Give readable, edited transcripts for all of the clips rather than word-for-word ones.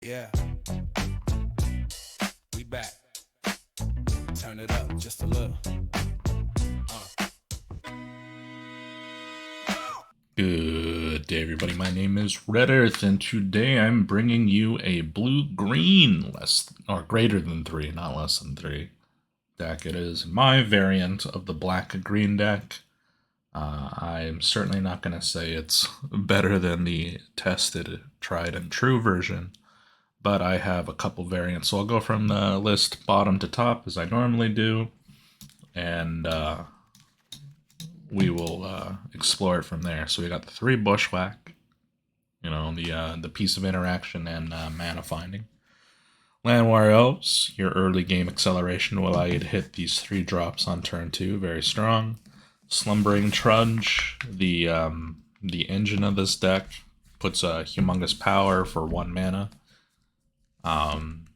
Yeah, we back. Turn it up just a little. Good day, everybody. My name is Red Earth, and today I'm bringing you a blue-green less or greater than 3, not less than 3 deck. It is my variant of the black-green deck. I'm certainly not going to say it's better than the tested, tried, and true version, but I have a couple variants. So I'll go from the list bottom to top as I normally do, and we will explore it from there. So we got the 3 Bushwhack, the piece of interaction and mana finding. Landwire Elves, your early game acceleration will allow you to hit these 3 drops on turn 2, very strong. Slumbering Trudge, the engine of this deck, puts a humongous power for 1 mana. And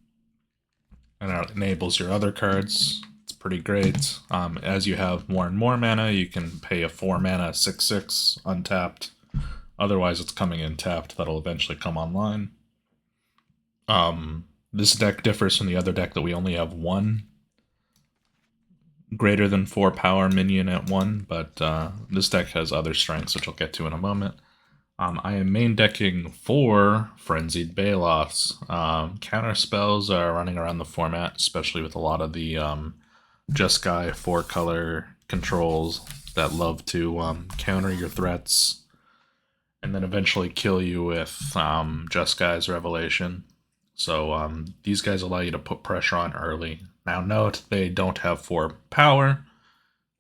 it enables your other cards. It's pretty great. As you have more and more mana, you can pay a 4 mana 6/6 untapped. Otherwise, it's coming in tapped. That'll eventually come online. This deck differs from the other deck that we only have one greater than 4 power minion at 1, but this deck has other strengths, which I'll get to in a moment. I am main decking 4 Frenzied Baloths. Counter spells are running around the format, especially with a lot of the Jeskai 4-color controls that love to counter your threats and then eventually kill you with Jeskai's Revelation. So these guys allow you to put pressure on early. Now note, they don't have 4 power,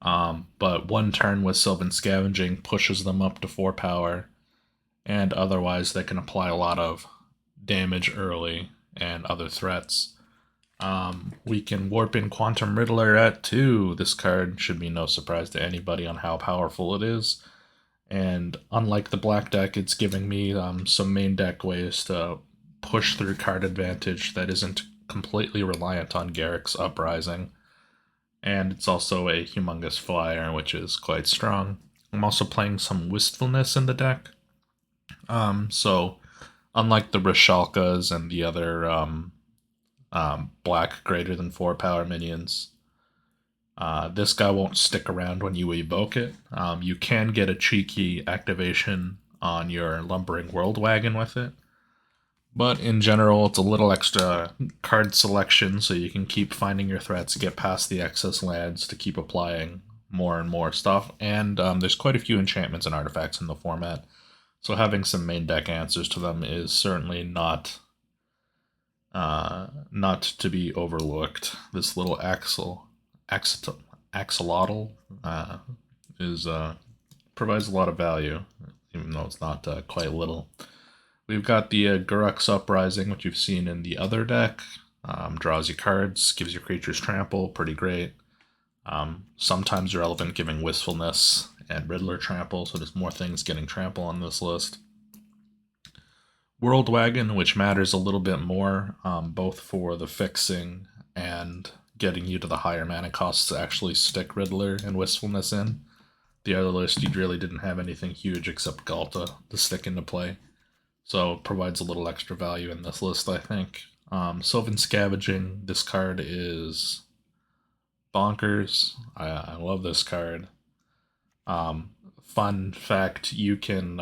but 1 turn with Sylvan Scavenging pushes them up to 4 power, and otherwise they can apply a lot of damage early and other threats. We can warp in Quantum Riddler at 2. This card should be no surprise to anybody on how powerful it is. And unlike the black deck, it's giving me some main deck ways to push through card advantage that isn't completely reliant on Garrick's Uprising. And it's also a humongous flyer, which is quite strong. I'm also playing some Wistfulness in the deck. So unlike the Rishalkas and the other black greater than 4 power minions, this guy won't stick around when you evoke it. You can get a cheeky activation on your Lumbering World Wagon with it, but in general, it's a little extra card selection so you can keep finding your threats, get past the excess lands to keep applying more and more stuff. And there's quite a few enchantments and artifacts in the format, so having some main deck answers to them is certainly not to be overlooked. This little axolotl is provides a lot of value, even though it's not quite little. We've got the Guruk's Uprising, which you've seen in the other deck. Draws you cards, gives your creatures trample, pretty great. Sometimes relevant, giving Wistfulness and Riddler trample, so there's more things getting trample on this list. World Wagon, which matters a little bit more, both for the fixing and getting you to the higher mana costs to actually stick Riddler and Wistfulness in. The other list, you really didn't have anything huge except Galta to stick into play. So it provides a little extra value in this list, I think. Sylvan Scavenging, this card is bonkers. I love this card. Fun fact, you can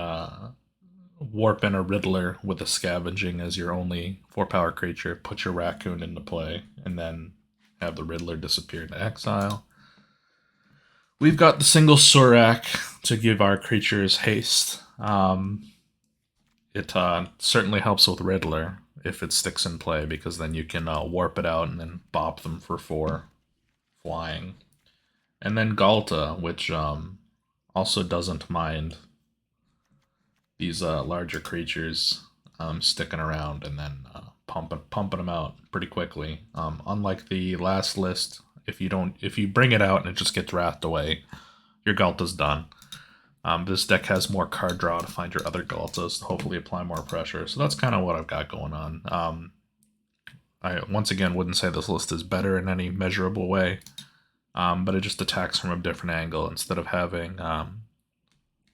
warp in a Riddler with a Scavenging as your only 4 power creature, put your Raccoon into play, and then have the Riddler disappear into exile. We've got the single Surak to give our creatures haste. It certainly helps with Riddler if it sticks in play, because then you can warp it out and then bop them for 4 flying. And then Galta, which also doesn't mind these larger creatures sticking around and then pumping them out pretty quickly. Unlike the last list, if you bring it out and it just gets wrathed away, your Galta's done. This deck has more card draw to find your other Galtas to hopefully apply more pressure. So that's kind of what I've got going on. I once again wouldn't say this list is better in any measurable way, but it just attacks from a different angle. Instead of having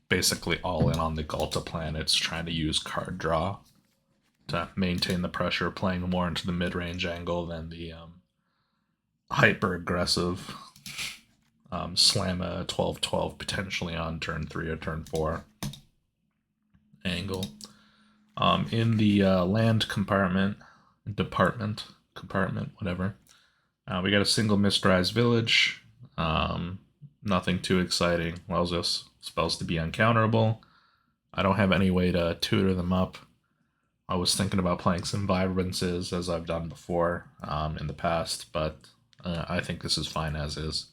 basically all in on the Galta plan, it's trying to use card draw to maintain the pressure, playing more into the mid-range angle than the hyper-aggressive slam a 12-12 potentially on turn 3 or turn 4 angle. In the land department, whatever, we got a single misdrives village. Nothing too exciting. Allows us spells to be uncounterable. I don't have any way to tutor them up. I was thinking about playing some vibrances as I've done before in the past, but I think this is fine as is.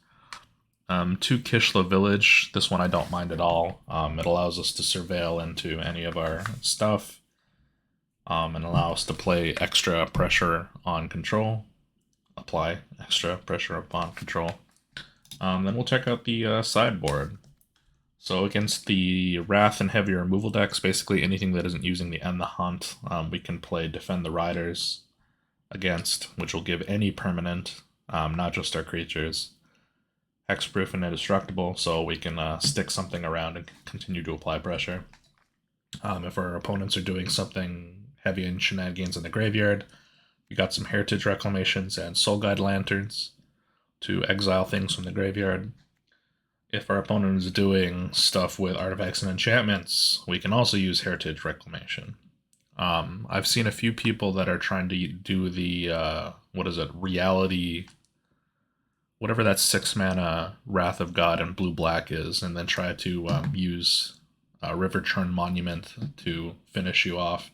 2 Kishla Village. This one I don't mind at all. It allows us to surveil into any of our stuff and allow us to play extra pressure on control. Apply extra pressure upon control. Then we'll check out the sideboard. So against the Wrath and heavy removal decks, basically anything that isn't using the End the Hunt, we can play Defend the Riders against, which will give any permanent, not just our creatures, hexproof and indestructible, so we can stick something around and continue to apply pressure. If our opponents are doing something heavy in shenanigans in the graveyard, we got some Heritage Reclamations and Soul Guide Lanterns to exile things from the graveyard. If our opponent is doing stuff with artifacts and enchantments, we can also use Heritage Reclamation. I've seen a few people that are trying to do the, reality, whatever that 6-mana Wrath of God and blue-black is, and then try to use River Churn Monument to finish you off.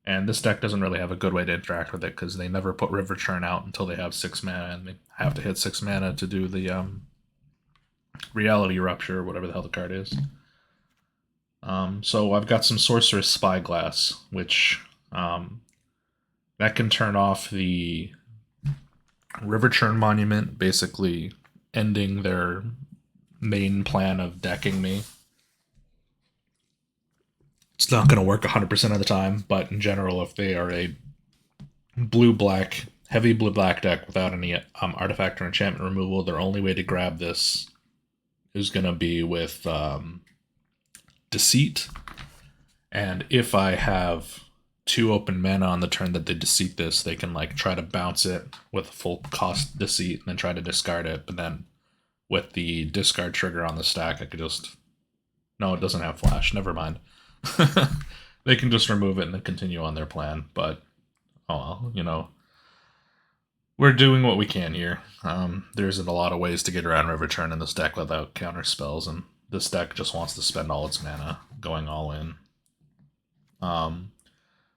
And this deck doesn't really have a good way to interact with it, because they never put River Churn out until they have 6 mana, and they have to hit 6 mana to do the Reality Rupture, whatever the hell the card is. So I've got some Sorcerous Spyglass, which that can turn off the River Churn Monument, basically ending their main plan of decking me. It's not going to work 100% of the time, but in general, if they are a blue-black, heavy blue-black deck without any artifact or enchantment removal, their only way to grab this is going to be with Deceit. And if I have 2 open mana on the turn that they Deceit this, they can like try to bounce it with full cost Deceit and then try to discard it. But then with the discard trigger on the stack, I could just... No, it doesn't have flash. Never mind. They can just remove it and then continue on their plan. But, oh well, we're doing what we can here. There isn't a lot of ways to get around River Churn in this deck without counter spells, and this deck just wants to spend all its mana going all in.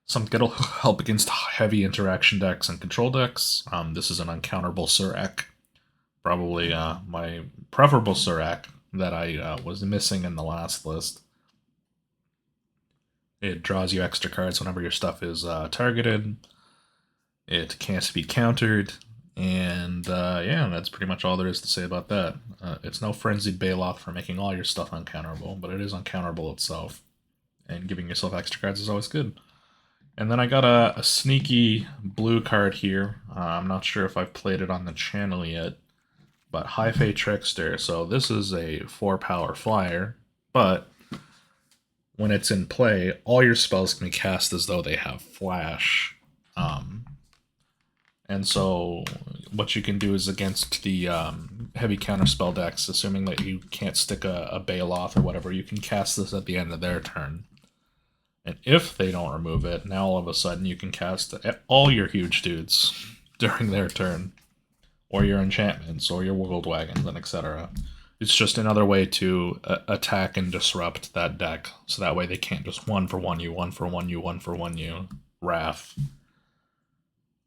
Something that'll help against heavy interaction decks and control decks. This is an uncounterable Surak. Probably my preferable Surak that I was missing in the last list. It draws you extra cards whenever your stuff is targeted. It can't be countered. And yeah, that's pretty much all there is to say about that. It's no Frenzied Baloth for making all your stuff uncounterable, but it is uncounterable itself. And giving yourself extra cards is always good. And then I got a sneaky blue card here. I'm not sure if I've played it on the channel yet, but High Fae Trickster. So this is a 4-power flyer, but when it's in play, all your spells can be cast as though they have flash. And so what you can do is against the heavy counterspell decks, assuming that you can't stick a Baloth or whatever, you can cast this at the end of their turn. And if they don't remove it, now all of a sudden you can cast all your huge dudes during their turn. Or your enchantments, or your World Wagons, and etc. It's just another way to attack and disrupt that deck, so that way they can't just 1-for-1 you, 1-for-1 you, 1-for-1 you, Wrath.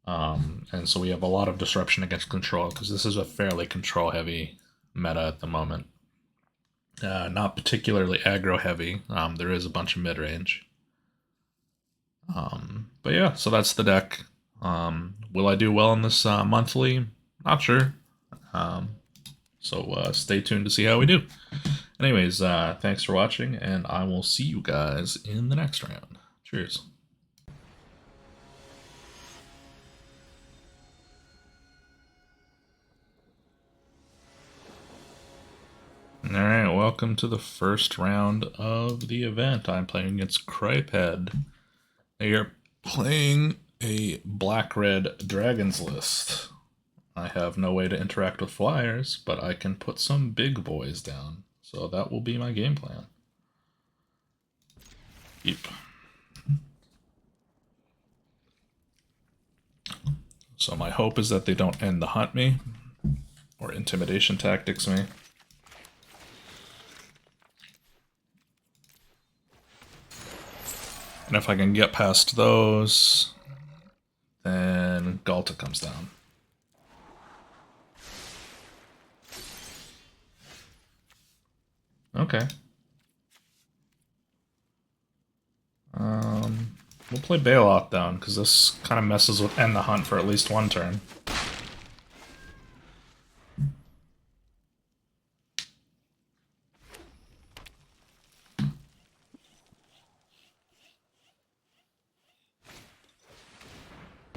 And so we have a lot of disruption against control, because this is a fairly control-heavy meta at the moment. Not particularly aggro-heavy. There is a bunch of mid-range. But yeah, so that's the deck. Will I do well in this monthly? Not sure. So stay tuned to see how we do. Anyways, thanks for watching, and I will see you guys in the next round. Cheers. Alright, welcome to the first round of the event. I'm playing against Cripehead. Your Playing a black-red dragons list. I have no way to interact with flyers, but I can put some big boys down. So that will be my game plan. Yep. So my hope is that they don't end the hunt me, or intimidation tactics me. And if I can get past those, then Galta comes down. Okay. We'll play Bailout down, because this kind of messes with end the hunt for at least one turn.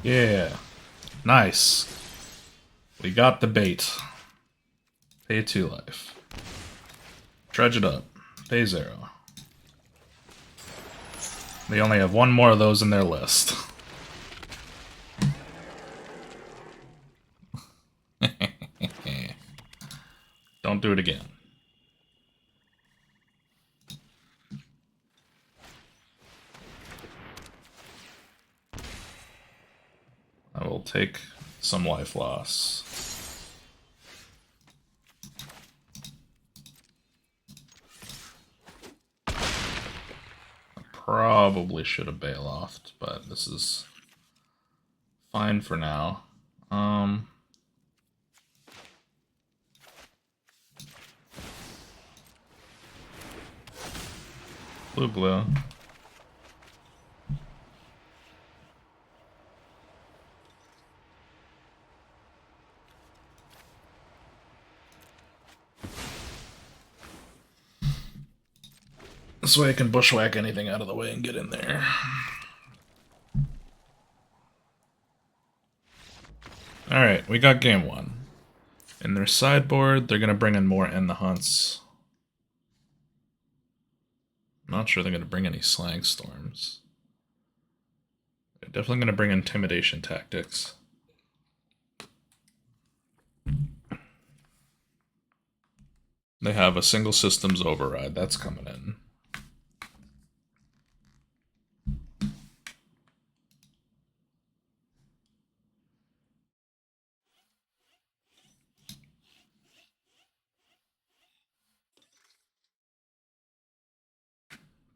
Yeah. Nice. We got the bait. Pay 2 life. Dredge it up. Pay 0. They only have one more of those in their list. Don't do it again. I will take some life loss. Probably should have bail-offed, but this is fine for now. Blue. This way I can bushwhack anything out of the way and get in there. Alright, we got game 1. In their sideboard, they're going to bring in more End the Hunts. I'm not sure they're going to bring any Slang Storms. They're definitely going to bring Intimidation Tactics. They have a single systems override. That's coming in.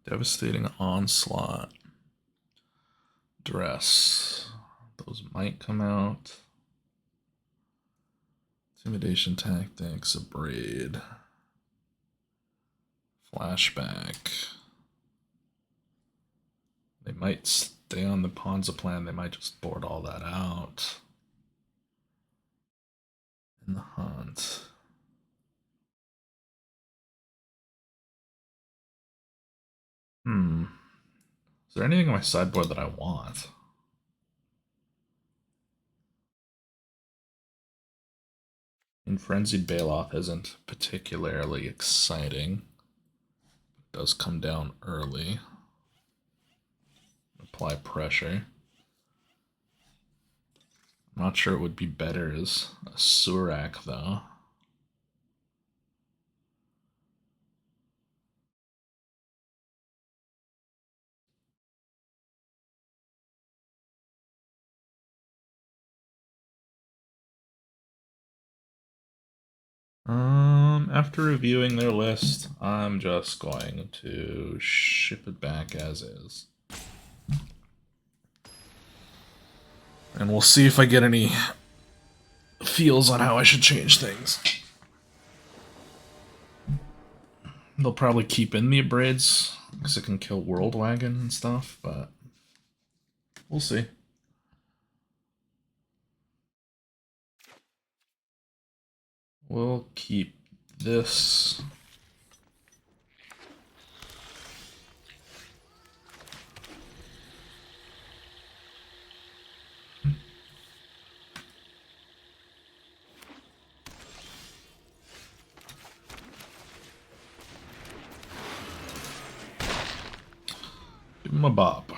Devastating Onslaught. Dress. Those might come out. Intimidation Tactics. Abrade. Flashback. They might stay on the Ponza plan. They might just board all that out. In the hunt. Is there anything on my sideboard that I want? And Frenzied Bailoff isn't particularly exciting. It does come down early. Apply pressure. I'm not sure it would be better as a Surak, though. After reviewing their list, I'm just going to ship it back as is. And we'll see if I get any feels on how I should change things. They'll probably keep in the Abrades, because it can kill World Wagon and stuff, but we'll see. We'll keep this. Give him a bop.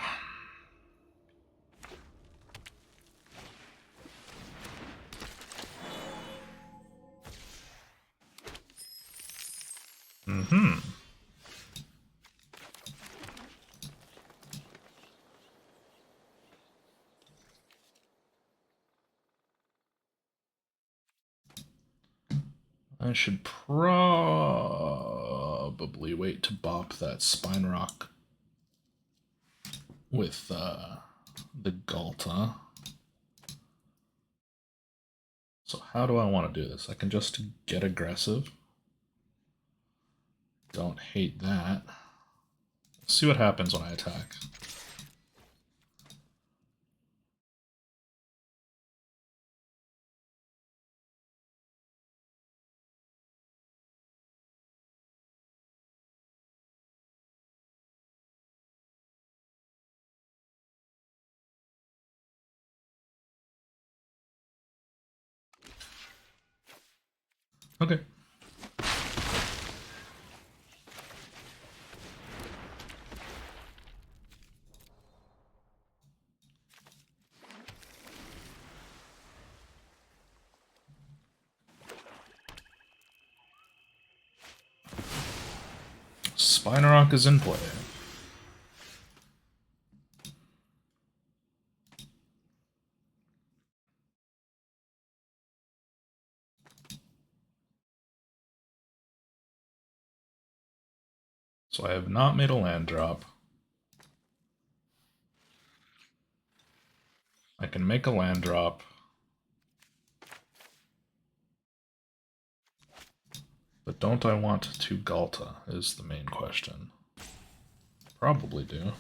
I should probably wait to bop that Spine Rock with the Galta. So how do I want to do this? I can just get aggressive. Don't hate that. Let's see what happens when I attack. Okay. Spine Rock is in play. So I have not made a land drop. I can make a land drop. But don't I want to Galta is the main question. Probably do.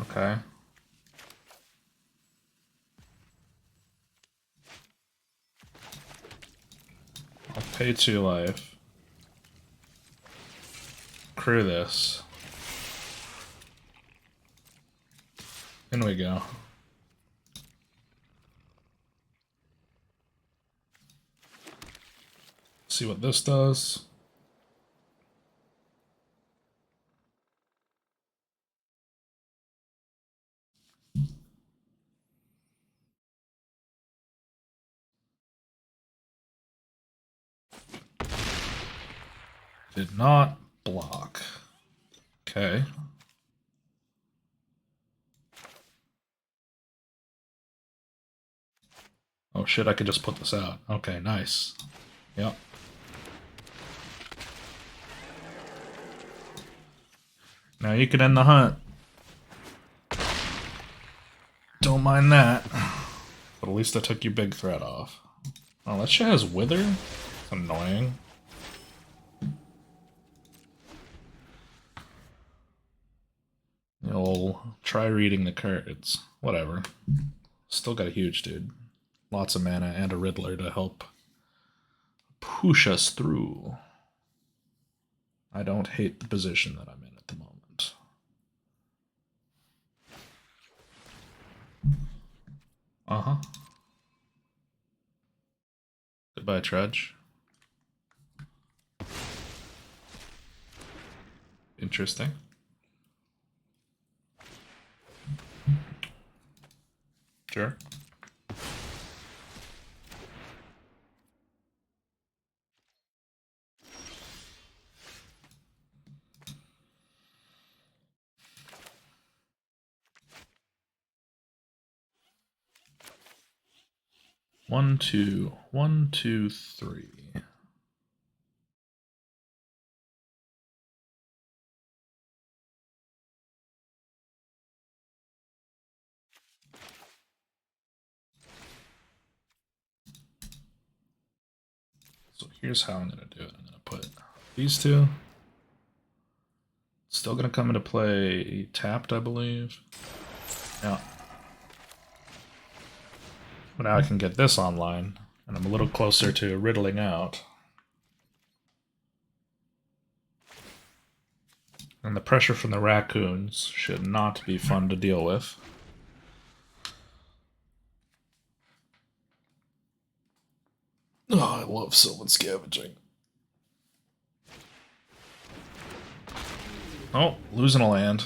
Okay. I'll pay 2 life. Crew this. In we go. See what this does. Did not block. Okay. Oh shit, I could just put this out. Okay, nice. Yep. Now you can end the hunt. Don't mind that. But at least I took your big threat off. Oh, that shit has Wither? That's annoying. You'll try reading the cards. Whatever. Still got a huge dude. Lots of mana and a Riddler to help push us through. I don't hate the position that I'm in at the moment. Uh-huh. Goodbye, Trudge. Interesting. Sure. One, two, three. So here's how I'm gonna do it. I'm gonna put these two. Still gonna come into play tapped, I believe. Yeah. But now I can get this online, and I'm a little closer to riddling out. And the pressure from the raccoons should not be fun to deal with. love Sylvan Scavenging. Oh, losing a land.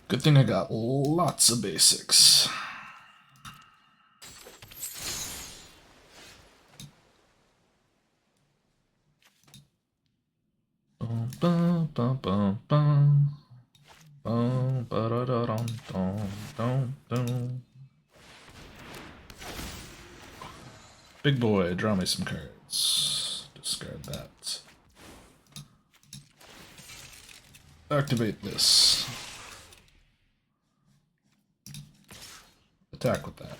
Good thing I got lots of basics. Bum, bum, bum, bum. Bum, ba-da-da-dum, dum, dum, dum. Big boy, draw me some cards. Discard that. Activate this. Attack with that.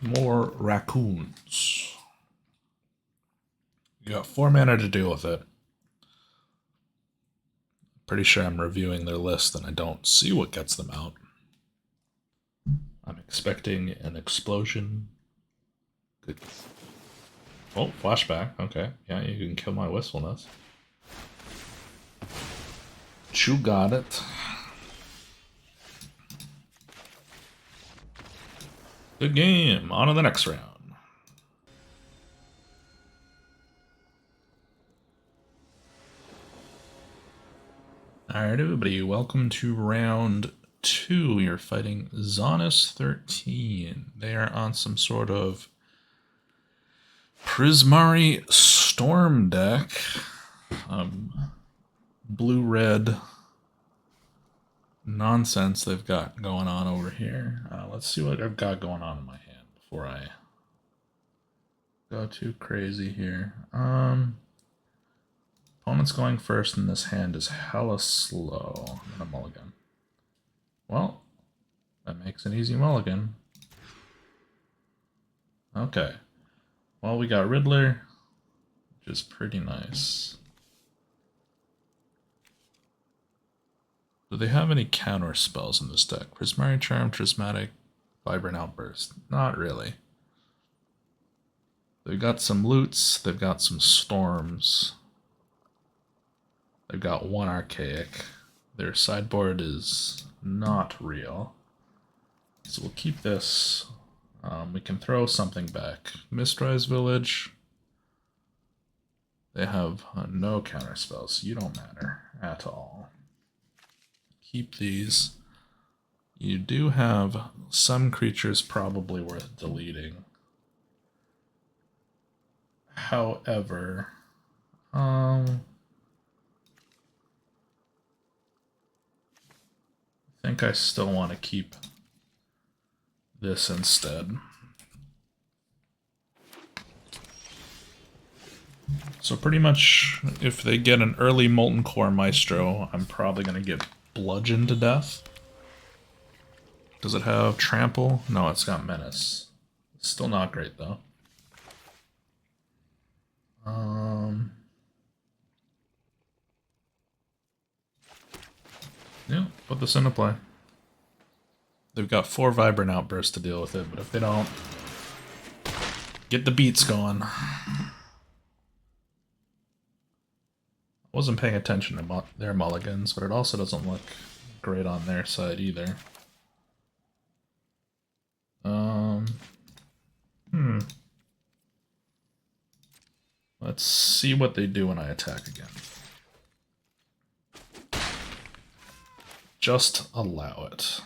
More raccoons. You got 4 mana to deal with it. Pretty sure I'm reviewing their list and I don't see what gets them out. I'm expecting an explosion. Good. Oh, flashback. Okay. Yeah, you can kill my wistfulness. You got it. Good game. On to the next round. Alright, everybody. Welcome to round 2. You're fighting Zanus 13. They are on some sort of Prismari Storm deck. Blue-red nonsense they've got going on over here. Let's see what I've got going on in my hand before I go too crazy here. Opponent's going first, and this hand is hella slow. I'm gonna mulligan. Well, that makes an easy mulligan. Okay. Well, we got Riddler, which is pretty nice. Do they have any counter spells in this deck? Prismari Charm, Prismatic, Vibrant Outburst. Not really. They've got some loots, they've got some storms. They've got 1 Archaic. Their sideboard is not real. So we'll keep this. We can throw something back. Mistrise Village. They have no counter spells, so you don't matter at all. Keep these. You do have some creatures probably worth deleting. However, I think I still want to keep this instead. So pretty much, if they get an early Molten Core Maestro, I'm probably going to get bludgeoned to death. Does it have Trample? No, it's got Menace. Still not great, though. Yeah, put this into play. They've got 4 Vibrant Outbursts to deal with it, but if they don't, get the beats going. I wasn't paying attention to their mulligans, but it also doesn't look great on their side either. Let's see what they do when I attack again. Just allow it.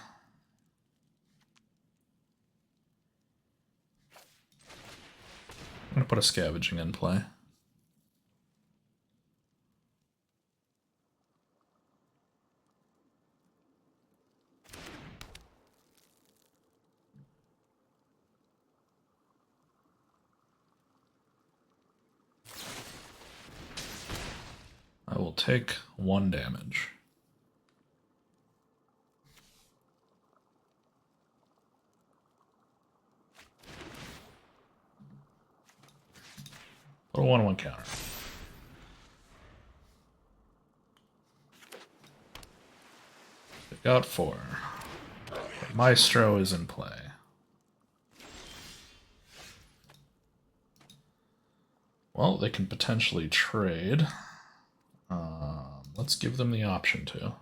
I'm gonna put a Scavenging in play. I will take 1 damage. Put a 1/1 counter. They've got 4. Maestro is in play. they can potentially trade. Let's give them the option to.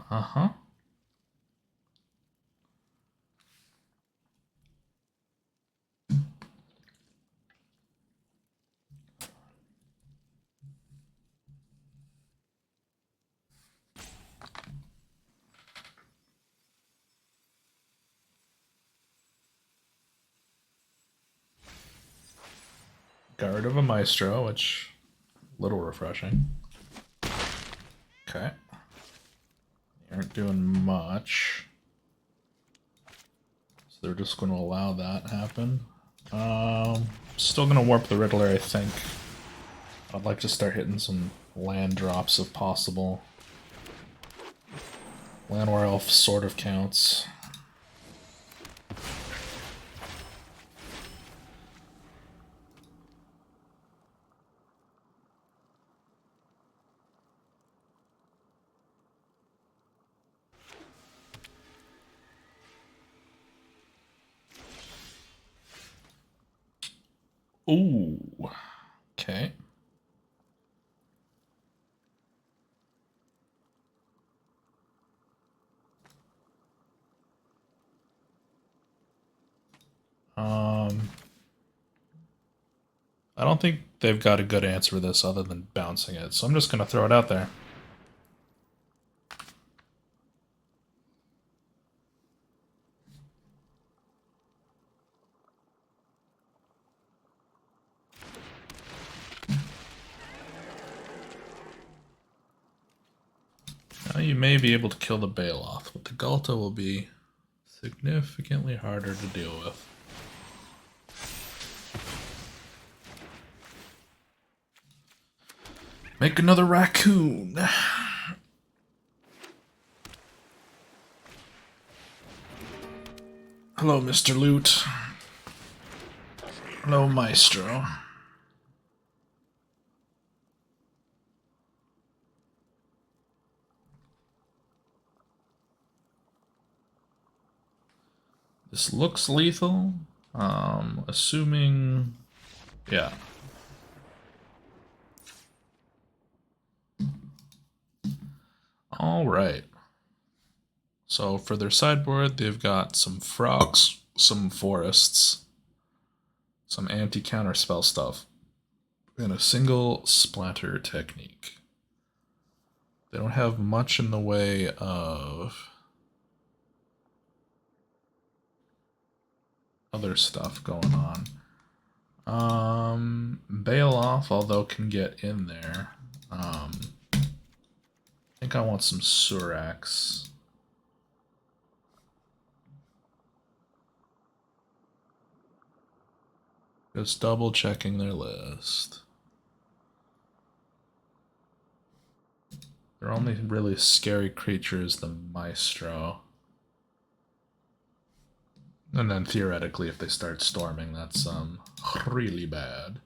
Uh-huh. Got rid of a Maestro, which a little refreshing. Okay. They aren't doing much. So they're just going to allow that happen. Still going to warp the Riddler, I think. I'd like to start hitting some land drops if possible. Llanowar Elf sort of counts. Ooh. Okay. I don't think they've got a good answer for this other than bouncing it, so I'm just going to throw it out there. Now you may be able to kill the Baloth, but the Ghalta will be significantly harder to deal with. Make another raccoon. Hello, Mr. Loot. Hello, Maestro. This looks lethal. Assuming... Yeah. Alright. So for their sideboard, they've got some frogs, some forests, some anti-counter spell stuff, and a single splatter technique. They don't have much in the way of other stuff going on. Baloth, although can get in there. I think I want some Surax. Just double checking their list. Their only really scary creature is the Maestro. And then theoretically, if they start storming, that's really bad.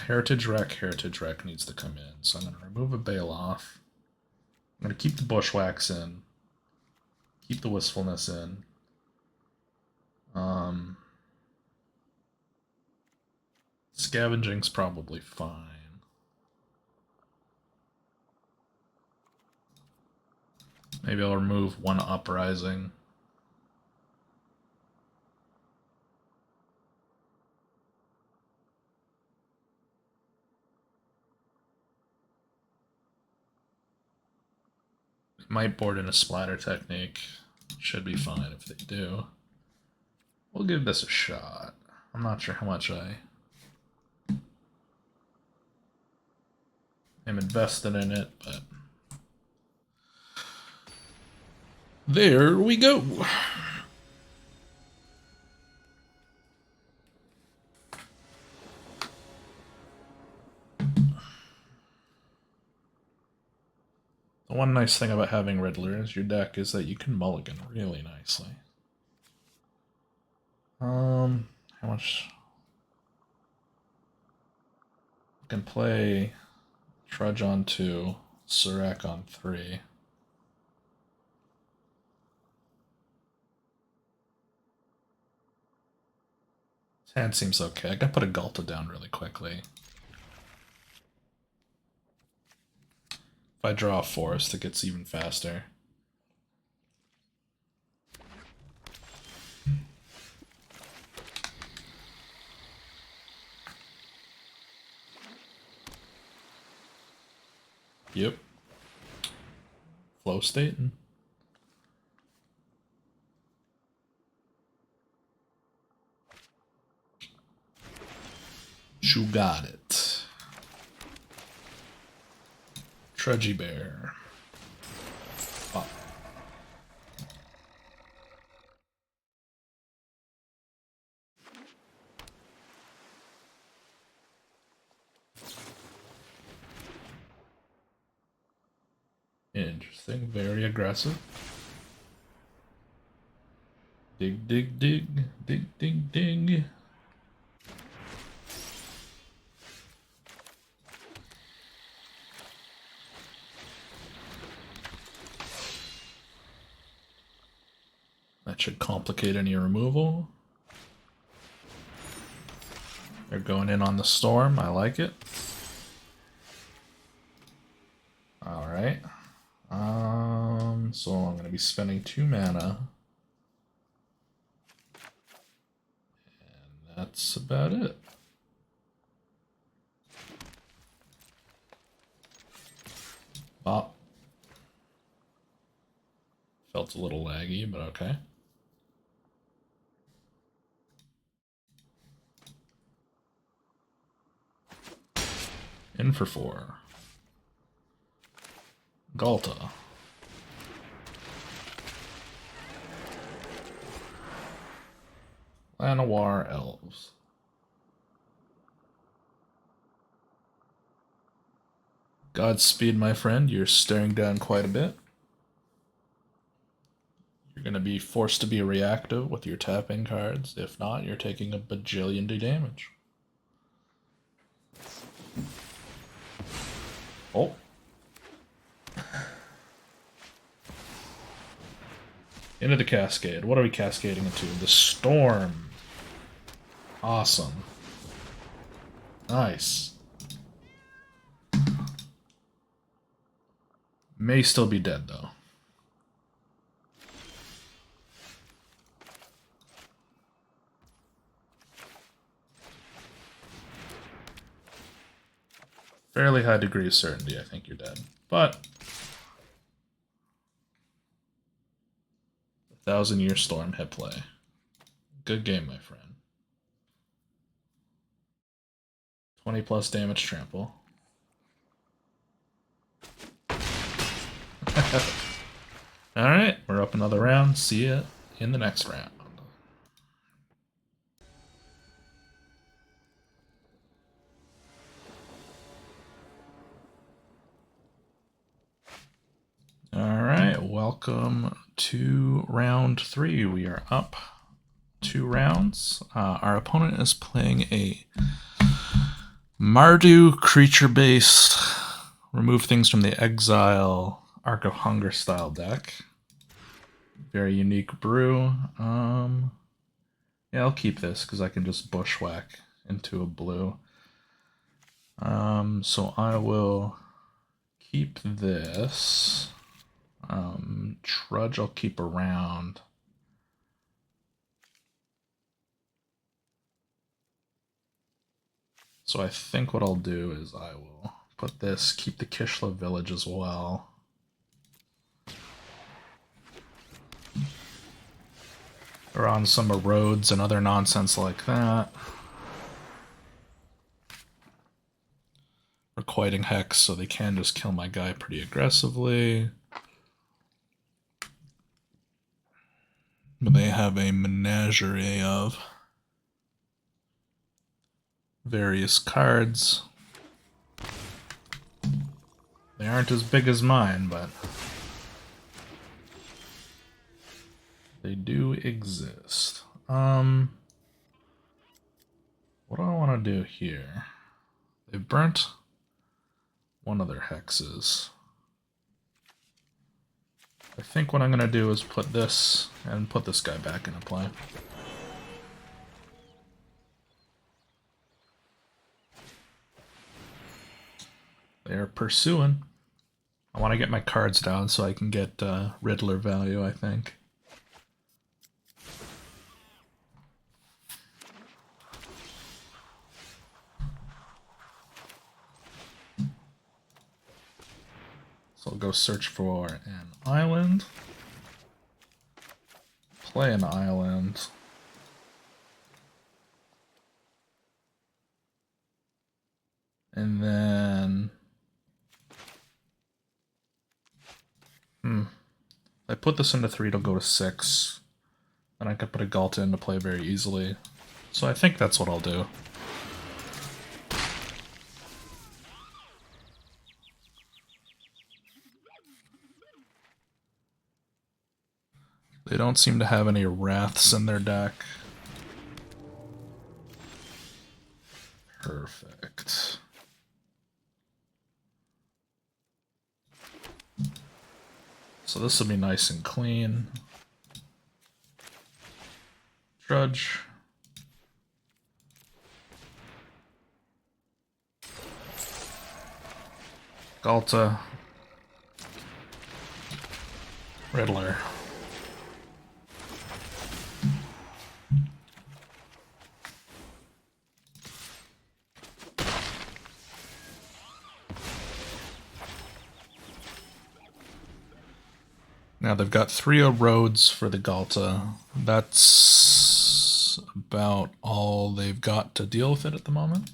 Heritage Wreck needs to come in. So I'm going to remove a Baloth. I'm going to keep the Bushwhacks in. Keep the Wistfulness in. Scavenging's probably fine. Maybe I'll remove one Uprising. Might board in a splatter technique. Should be fine if they do. We'll give this a shot. I'm not sure how much I am invested in it, but there we go. The one nice thing about having Riddler as your deck is that you can mulligan really nicely. How much? I can play Trudge on 2, Surak on 3. His hand seems okay. I gotta put a Galta down really quickly. If I draw a forest, it gets even faster. Yep. Flow state. You got it. Trudgy Bear. Oh. Interesting. Very aggressive. Dig, dig, dig. Dig, dig, dig. That should complicate any removal. They're going in on the storm. I like it. Alright. So I'm going to be spending 2 mana. And that's about it. Oh. Felt a little laggy, but okay. In for 4. Galta. Llanowar Elves. Godspeed, my friend. You're staring down quite a bit. You're going to be forced to be reactive with your tapping cards. If not, you're taking a bajillion damage. Oh. Into the cascade. What are we cascading into? The storm. Awesome. Nice. May still be dead, though. Fairly high degree of certainty, I think you're dead. But 1,000-Year Storm hit play. Good game, my friend. 20 plus damage trample. Alright, we're up another round. See ya in the next round. Alright, welcome to round 3. We are up 2 rounds. Our opponent is playing a Mardu creature base, remove things from the exile, Arc of Hunger style deck. Very unique brew. Yeah, I'll keep this because I can just bushwhack into a blue. So I will keep this. Trudge I'll keep around. So I think what I'll do is I will put this, keep the Kishla village as well. Or on some roads and other nonsense like that. Requiting Hex, so they can just kill my guy pretty aggressively. But they have a menagerie of various cards. They aren't as big as mine, but they do exist. What do I want to do here? They've burnt one of their hexes. I think what I'm gonna do is put this and put this guy back into play. They're pursuing. I want to get my cards down so I can get Riddler value, I think. So I'll go search for an island. Play an island. And then... I put this into 3, it'll go to 6. And I could put a Galta into play very easily. So I think that's what I'll do. They don't seem to have any Wraths in their deck. Perfect. So this will be nice and clean. Drudge. Galta. Riddler. Now they've got 3 roads for the Galta. That's about all they've got to deal with it at the moment.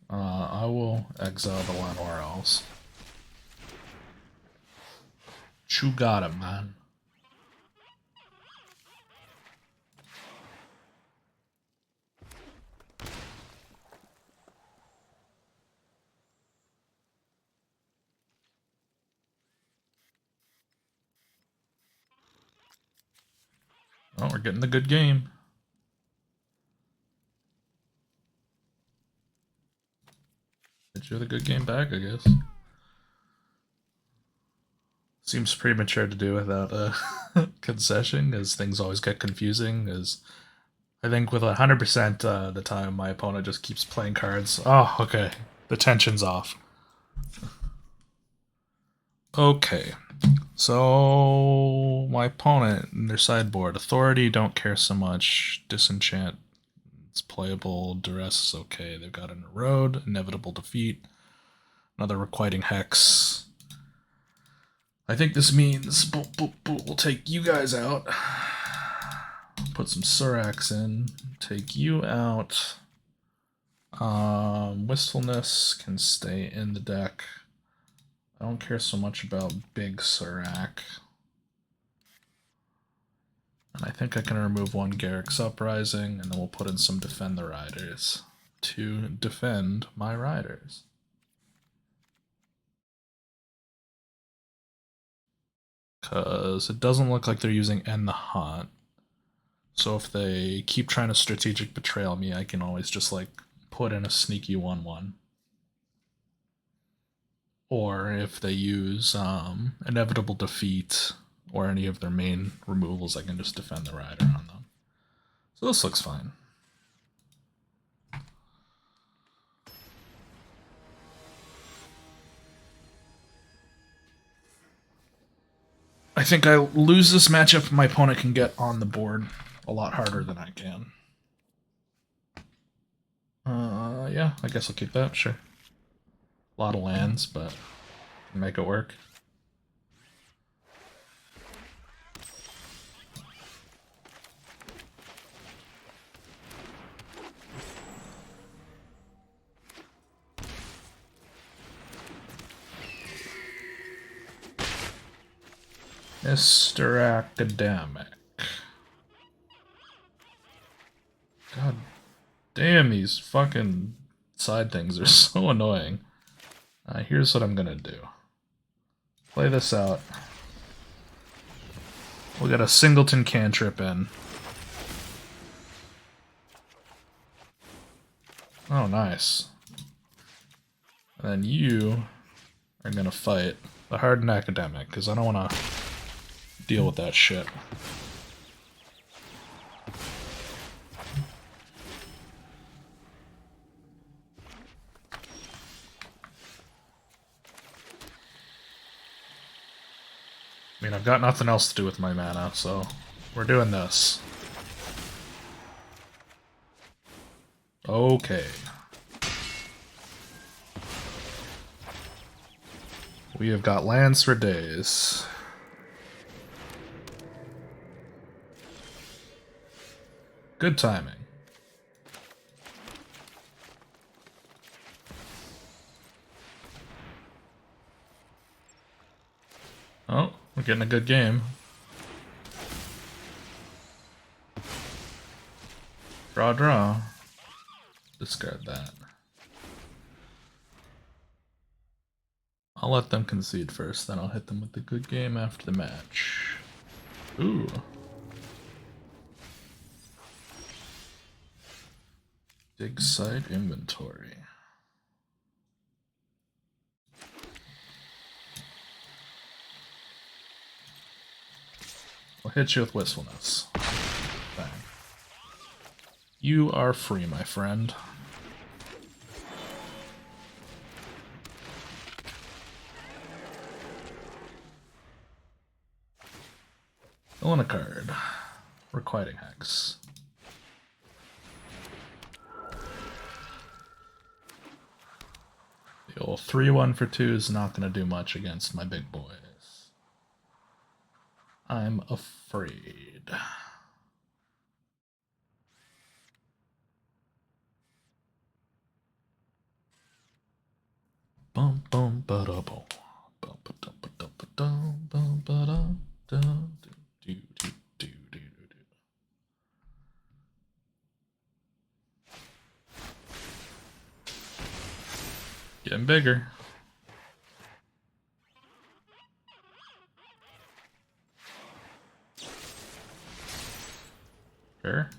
I will exile the Llanowar. You got it, man. Oh, we're getting the good game. Get you the good game back, I guess. Seems premature to do without a concession, as things always get confusing. As I think with 100% the time, my opponent just keeps playing cards. Oh, okay. The tension's off. Okay. So, my opponent in their sideboard. Authority, don't care so much. Disenchant, it's playable. Duress is okay. They've got an Erode, Inevitable Defeat, another Requiting Hex. I think this means we'll take you guys out. Put some Surax in. Take you out. Wistfulness can stay in the deck. I don't care so much about Big Surac. And I think I can remove 1 Garrick's Uprising, and then we'll put in some Defend the Riders to defend my Riders. Because it doesn't look like they're using End the Hunt. So if they keep trying to strategic betrayal me, I can always just like put in a sneaky 1/1. Or if they use Inevitable Defeat or any of their main removals, I can just Defend the Rider on them. So this looks fine. I think I lose this matchup, my opponent can get on the board a lot harder than I can. Yeah, I guess I'll keep that, sure. A lot of lands, but make it work. Mr. Academic. God damn, these fucking side things are so annoying. Here's what I'm gonna do. Play this out. We'll get a singleton cantrip in. Oh, nice. And then you are gonna fight the hardened academic, because I don't want to deal with that shit. I mean, I've got nothing else to do with my mana, so we're doing this. Okay. We have got lands for days. Good timing. Oh, we're getting a good game. Draw, draw. Discard that. I'll let them concede first, then I'll hit them with the good game after the match. Ooh. Dig site inventory. I'll hit you with wistfulness. Bang. You are free, my friend. Fill in a card. Requiting Hex. The old 3-1 for 2 is not going to do much against my big boys. I'm afraid. Bum bum ba da bum. Bum ba dum ba dum ba dum bum ba dum dum do do do do do do. Getting bigger. Sure.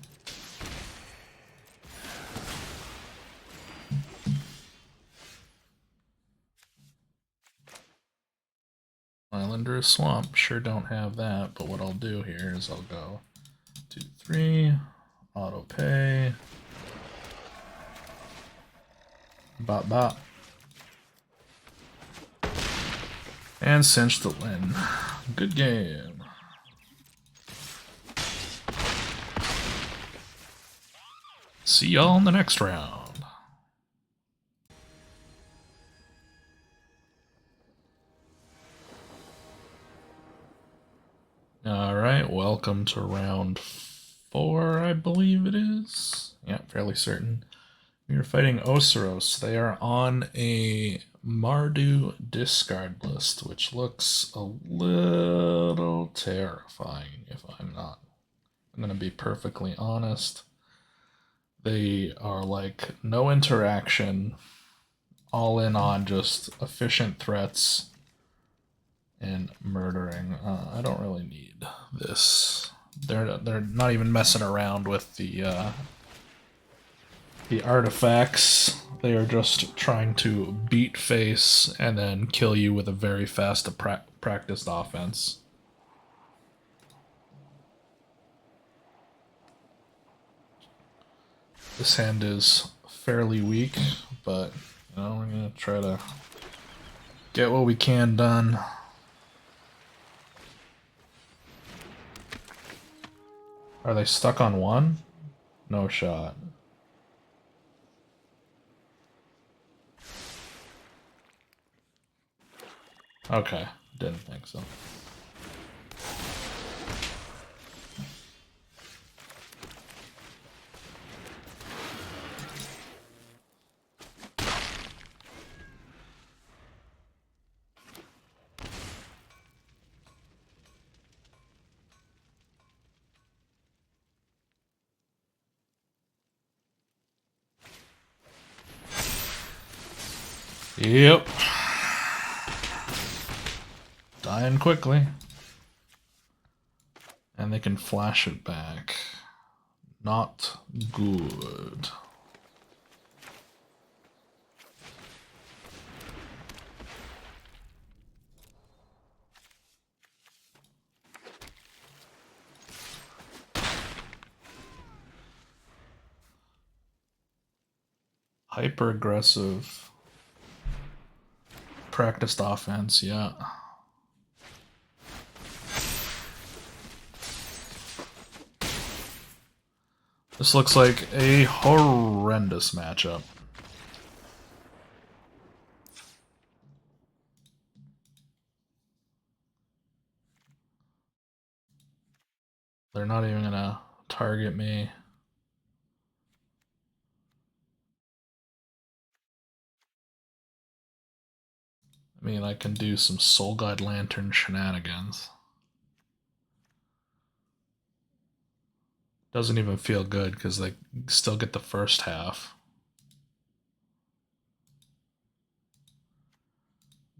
Island or a swamp, sure don't have that, but what I'll do here is I'll go 2, 3, auto pay, bop bop, and cinch the win. Good game. See y'all in the next round. Alright, welcome to round 4, I believe it is. Yeah, fairly certain. We are fighting Oseros. They are on a Mardu discard list, which looks a little terrifying if I'm going to be perfectly honest. They are like no interaction, all in on just efficient threats and murdering. I don't really need this. They're not even messing around with the artifacts. They are just trying to beat face and then kill you with a very fast practiced offense. This hand is fairly weak, but you know, we're gonna try to get what we can done. Are they stuck on 1? No shot. Okay, didn't think so. Yep. Dying quickly. And they can flash it back. Not good. Hyper aggressive. Practiced offense, yeah. This looks like a horrendous matchup. They're not even gonna target me. I mean, I can do some Soul Guide Lantern shenanigans. Doesn't even feel good because they still get the first half.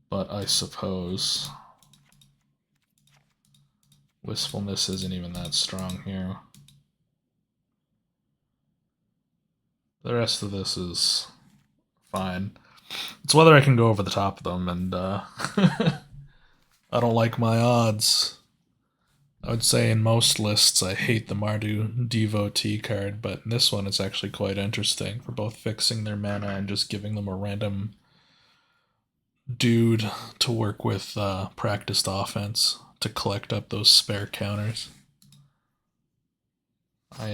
But I suppose Wistfulness isn't even that strong here. The rest of this is fine. It's whether I can go over the top of them, and I don't like my odds. I would say in most lists I hate the Mardu Devotee card, but in this one it's actually quite interesting for both fixing their mana and just giving them a random dude to work with practiced offense to collect up those spare counters. I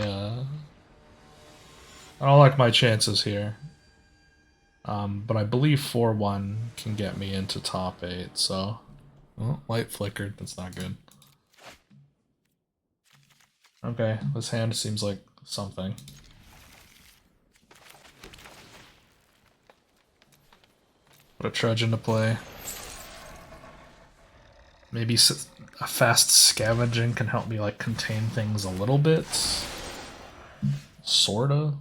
don't like my chances here. But I believe 4-1 can get me into top 8, so... Oh, light flickered, that's not good. Okay, this hand seems like something. Put a trudge into play. Maybe a fast scavenging can help me like contain things a little bit. Sorta.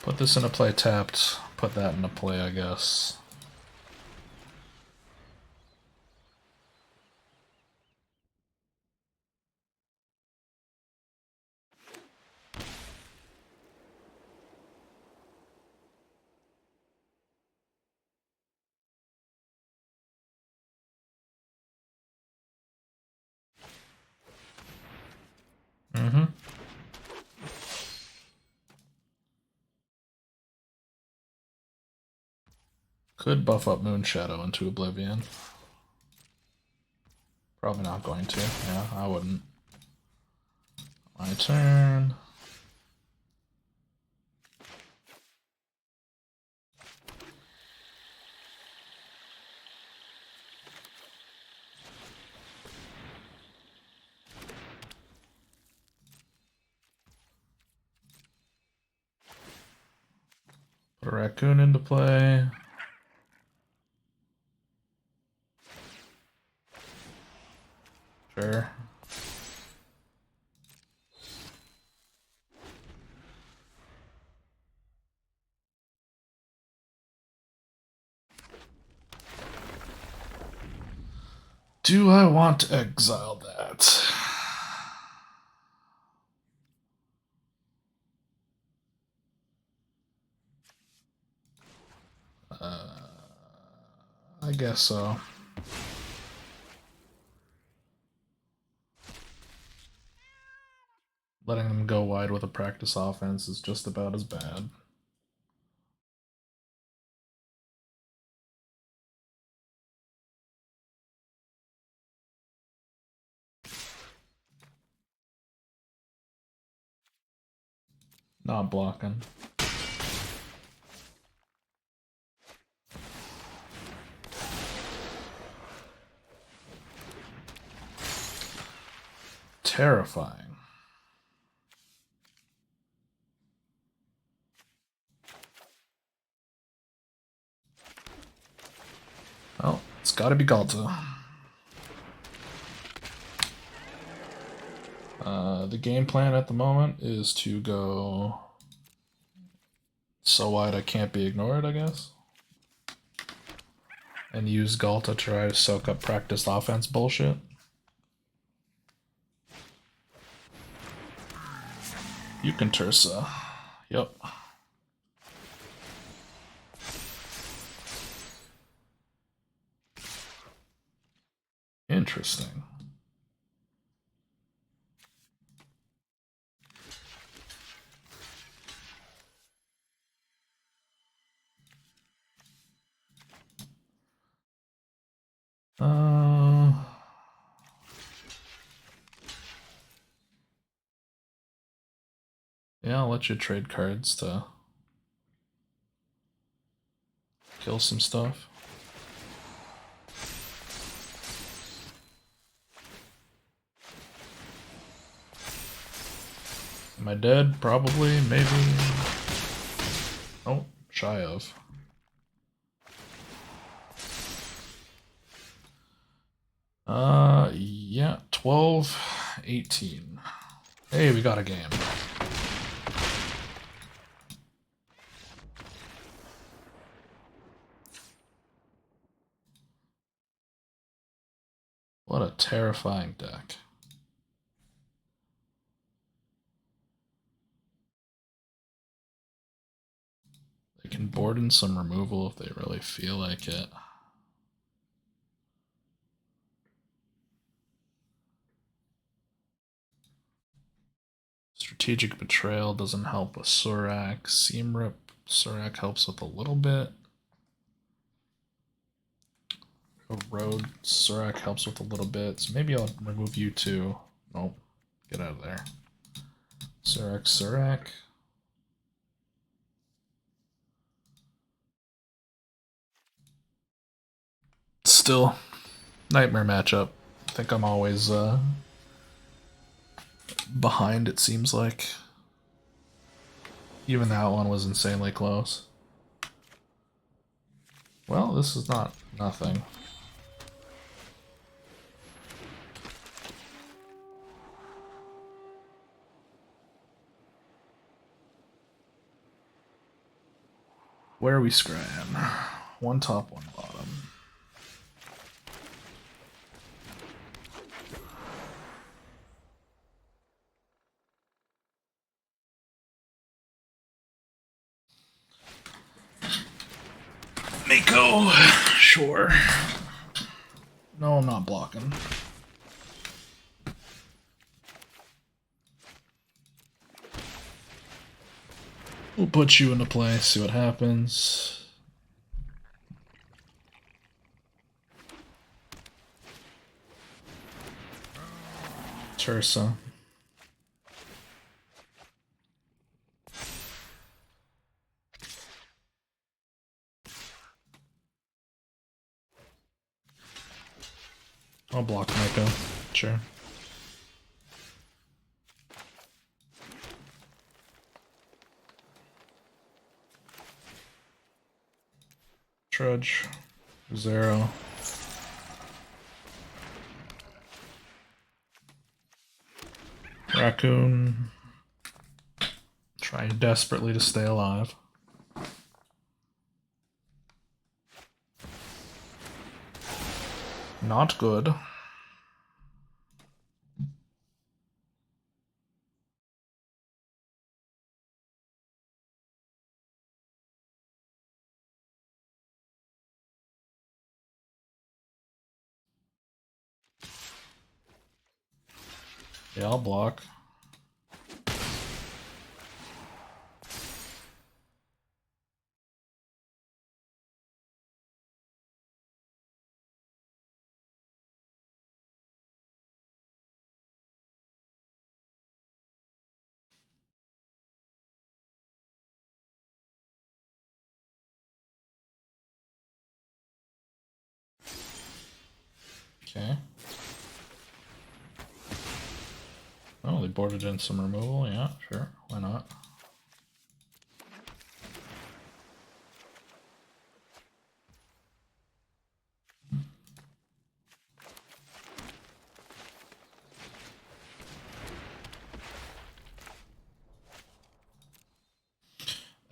Put this into play tapped. Put that into play, I guess. Mm-hmm. Could buff up Moonshadow into Oblivion. Probably not going to. Yeah, I wouldn't. My turn. Put a raccoon into play. Sure. Do I want to exile that? I guess so. Letting them go wide with a practice offense is just about as bad. Not blocking. Terrifying. Well, it's gotta be Galta. The game plan at the moment is to go so wide I can't be ignored, I guess. And use Galta to try to soak up practiced offense bullshit. You can Tursa. Yep. Interesting. Yeah, I'll let you trade cards to kill some stuff. Am I dead? Probably, maybe. Oh, shy of. Yeah, 12, 18. Hey, we got a game. What a terrifying deck. They can board in some removal if they really feel like it. Strategic Betrayal doesn't help with Surak. Seam Rip, Surak helps with a little bit. Road, Surak helps with a little bit. So maybe I'll remove you too. Nope. Get out of there. Surak, Surak. Still, nightmare matchup. I think I'm always behind, it seems like. Even that one was insanely close. Well, this is not nothing. Where are we scrying? One top, one bottom. Mako, sure. No, I'm not blocking. We'll put you into play, see what happens. Tursa. I'll block Mako. Sure. Trudge. Zero. Raccoon. Trying desperately to stay alive. Not good. Yeah, I'll block. Okay. Oh, they boarded in some removal. Yeah, sure. Why not?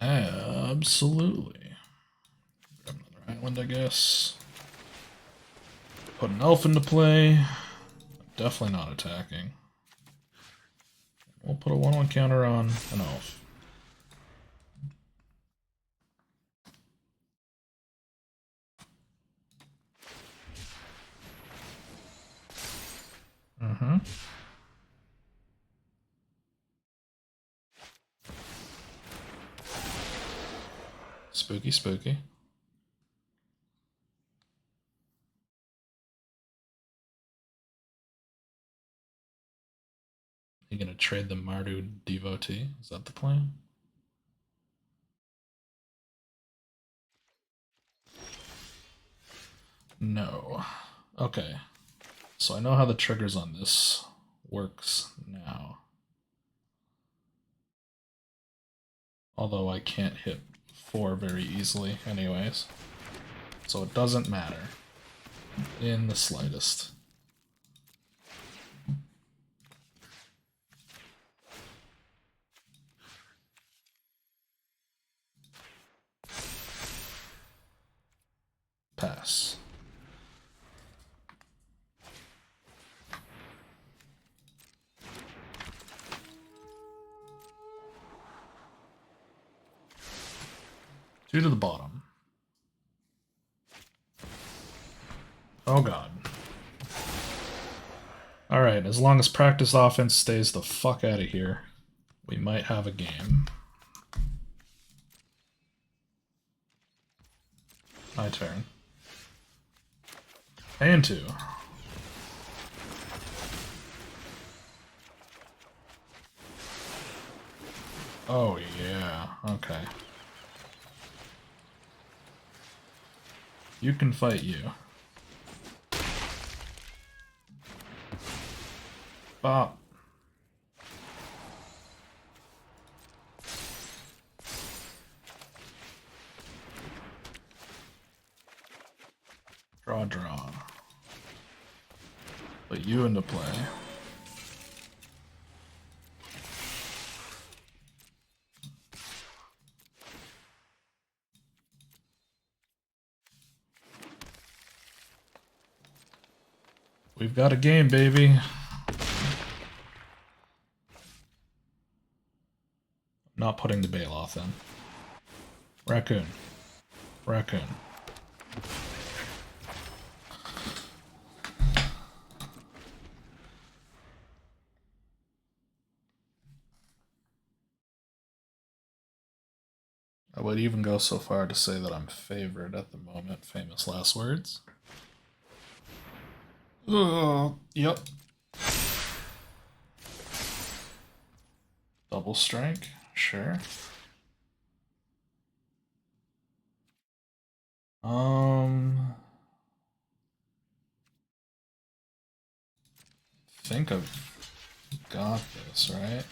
Absolutely. Grab another island, I guess. Put an elf into play. Definitely not attacking. We'll put a 1/1 counter on an elf. Mm-hmm. Spooky, spooky. You gonna trade the Mardu Devotee? Is that the plan? No. Okay. So I know how the triggers on this works now. Although I can't hit 4 very easily anyways. So it doesn't matter. In the slightest. Pass. Two to the bottom. Oh god. Alright, as long as practice offense stays the fuck out of here, we might have a game. My turn. And 2. Oh yeah, okay. You can fight you. Bop. Draw. Put you into play. We've got a game, baby. Not putting the Baloth in. Raccoon. Raccoon. I would even go so far to say that I'm favored at the moment. Famous last words. Yep. Double strike, sure. Think I've got this, right?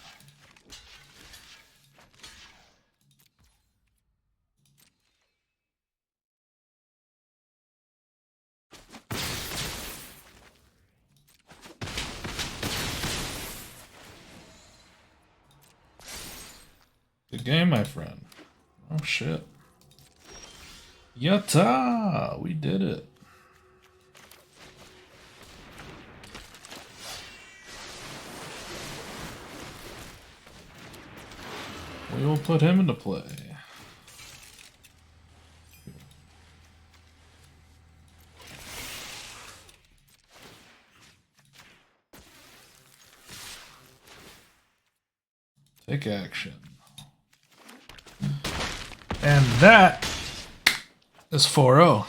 Good game, my friend. Oh shit. Yatta! We did it. We will put him into play. Take action. And that is 4-0.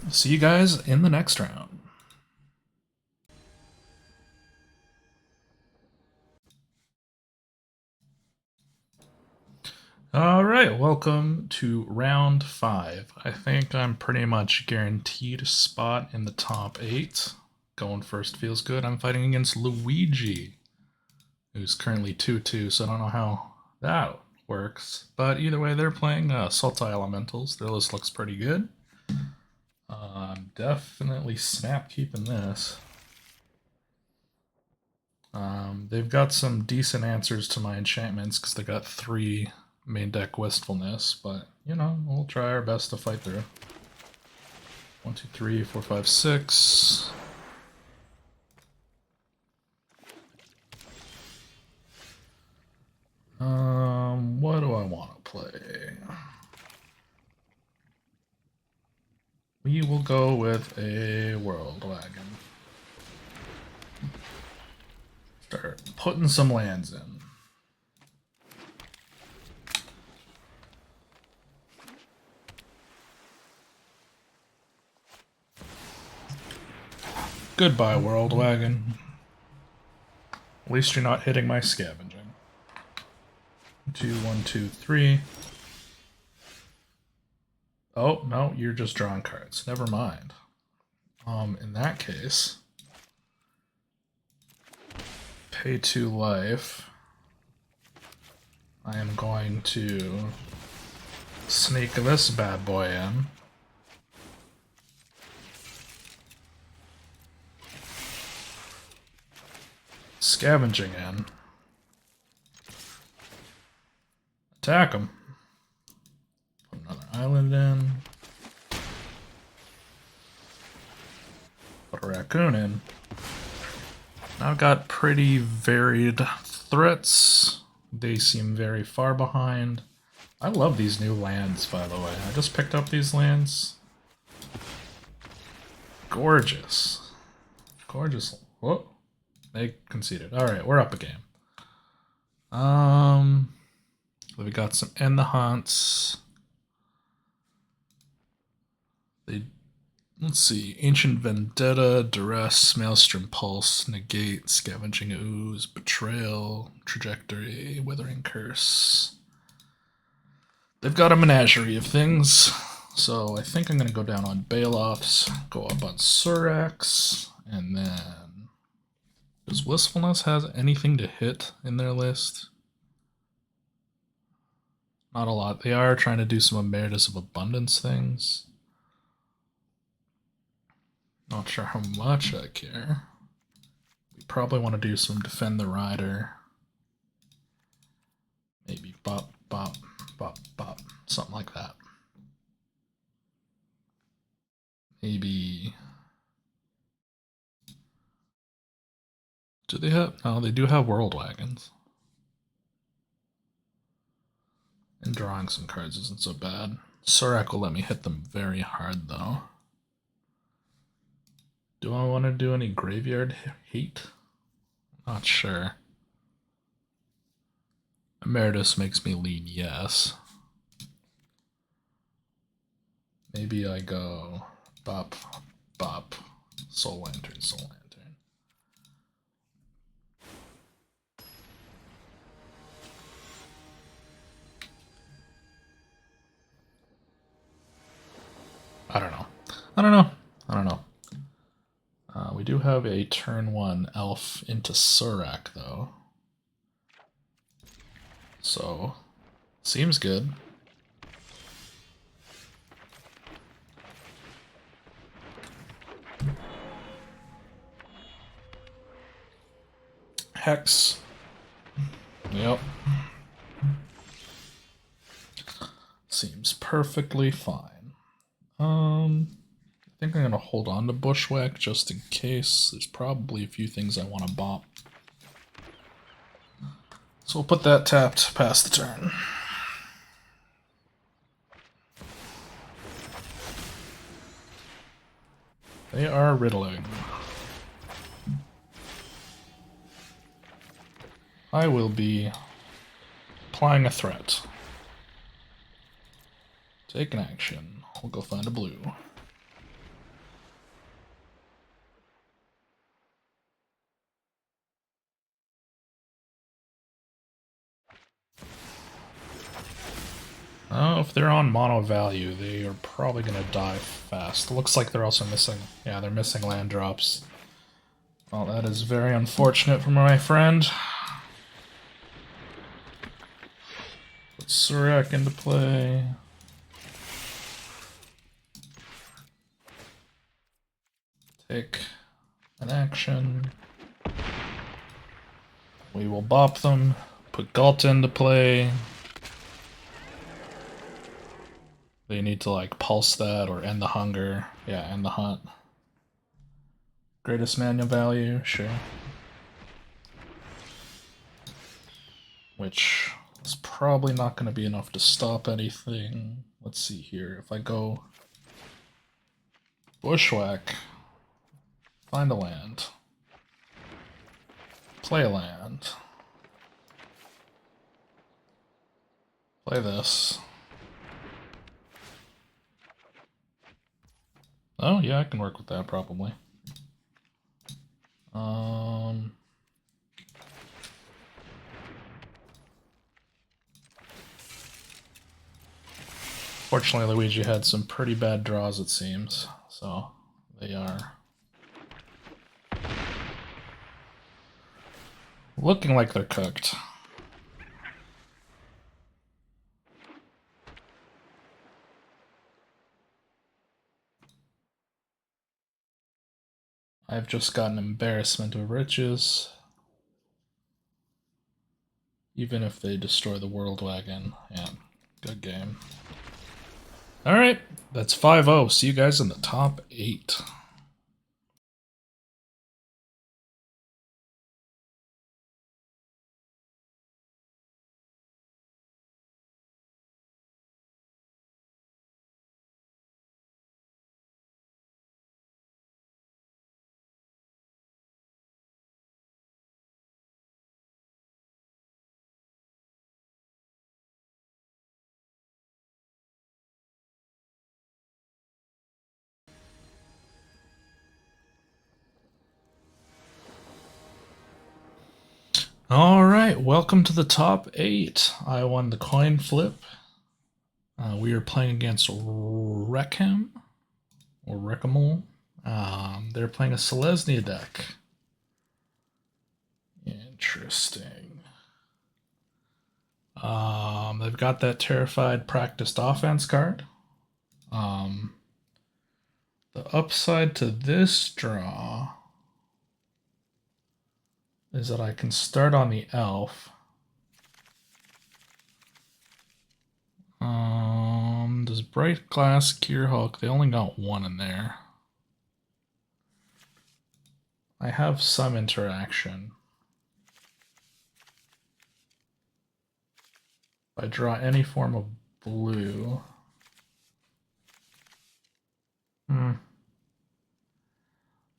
See you guys in the next round. Alright, welcome to round 5. I think I'm pretty much guaranteed a spot in the top 8. Going first feels good. I'm fighting against Luigi, who's currently 2-2, so I don't know how that works. But either way, they're playing Sultai Elementals. Their list looks pretty good. Definitely snap keeping this. They've got some decent answers to my enchantments because they got 3 main deck Wistfulness, but you know, we'll try our best to fight through. 1, 2, 3, 4, 5, 6. What do I want to play? We will go with a World Wagon. Start putting some lands in. Goodbye, World Wagon. At least you're not hitting my scavenging. 2, 1, 2, 3. Oh, no, you're just drawing cards. Never mind. In that case, pay 2 life. I am going to sneak this bad boy in. Scavenging in. Attack him. Put another island in. Put a raccoon in. Now I've got pretty varied threats. They seem very far behind. I love these new lands, by the way. I just picked up these lands. Gorgeous. Gorgeous. Whoa. They conceded. Alright, we're up a game. We got some End the Haunts. Let's see. Ancient Vendetta, Duress, Maelstrom Pulse, Negate, Scavenging Ooze, Betrayal, Trajectory, Withering Curse. They've got a menagerie of things. So I think I'm going to go down on Baloths, go up on Surax, and then... Does Wistfulness have anything to hit in their list? Not a lot. They are trying to do some Emeritus of Abundance things. Not sure how much I care. We probably want to do some Defend the Rider. Maybe bop, bop, bop, bop. Something like that. Maybe... Do they have... No, they do have World Wagons. And drawing some cards isn't so bad. Surak will let me hit them very hard, though. Do I want to do any graveyard hate? Not sure. Emeritus makes me lean yes. Maybe I go bop, bop, Soul Lantern, Soul Lantern. I don't know. We do have a turn 1 elf into Surak, though. So, seems good. Hex. Yep. Seems perfectly fine. I think I'm going to hold on to Bushwhack just in case. There's probably a few things I want to bop. So we'll put that tapped past the turn. They are riddling. I will be applying a threat. Take an action. We'll go find a blue. Oh, if they're on mono value, they are probably going to die fast. Looks like they're also missing... Yeah, they're missing land drops. Well, that is very unfortunate for my friend. Put Surak into play. Take an action. We will bop them. Put Galt into play. They need to like pulse that or end the hunger. Yeah, end the hunt. Greatest manual value, sure. Which is probably not going to be enough to stop anything. Let's see here. If I go Bushwhack, find a land, play a land, play this. Oh, yeah, I can work with that, probably. Fortunately, Luigi had some pretty bad draws, it seems, so they are looking like they're cooked. I've just got an embarrassment of riches. Even if they destroy the world wagon. Yeah, good game. Alright, that's 5-0. See you guys in the top 8. Alright, welcome to the top 8. I won the coin flip. We are playing against Reckham, or Reckamol. They're playing a Selesnya deck. Interesting. They've got that Terrified Practiced Offense card. The upside to this draw is that I can start on the elf. Does Bright Glass Gear Hulk? They only got one in there. I have some interaction. If I draw any form of blue.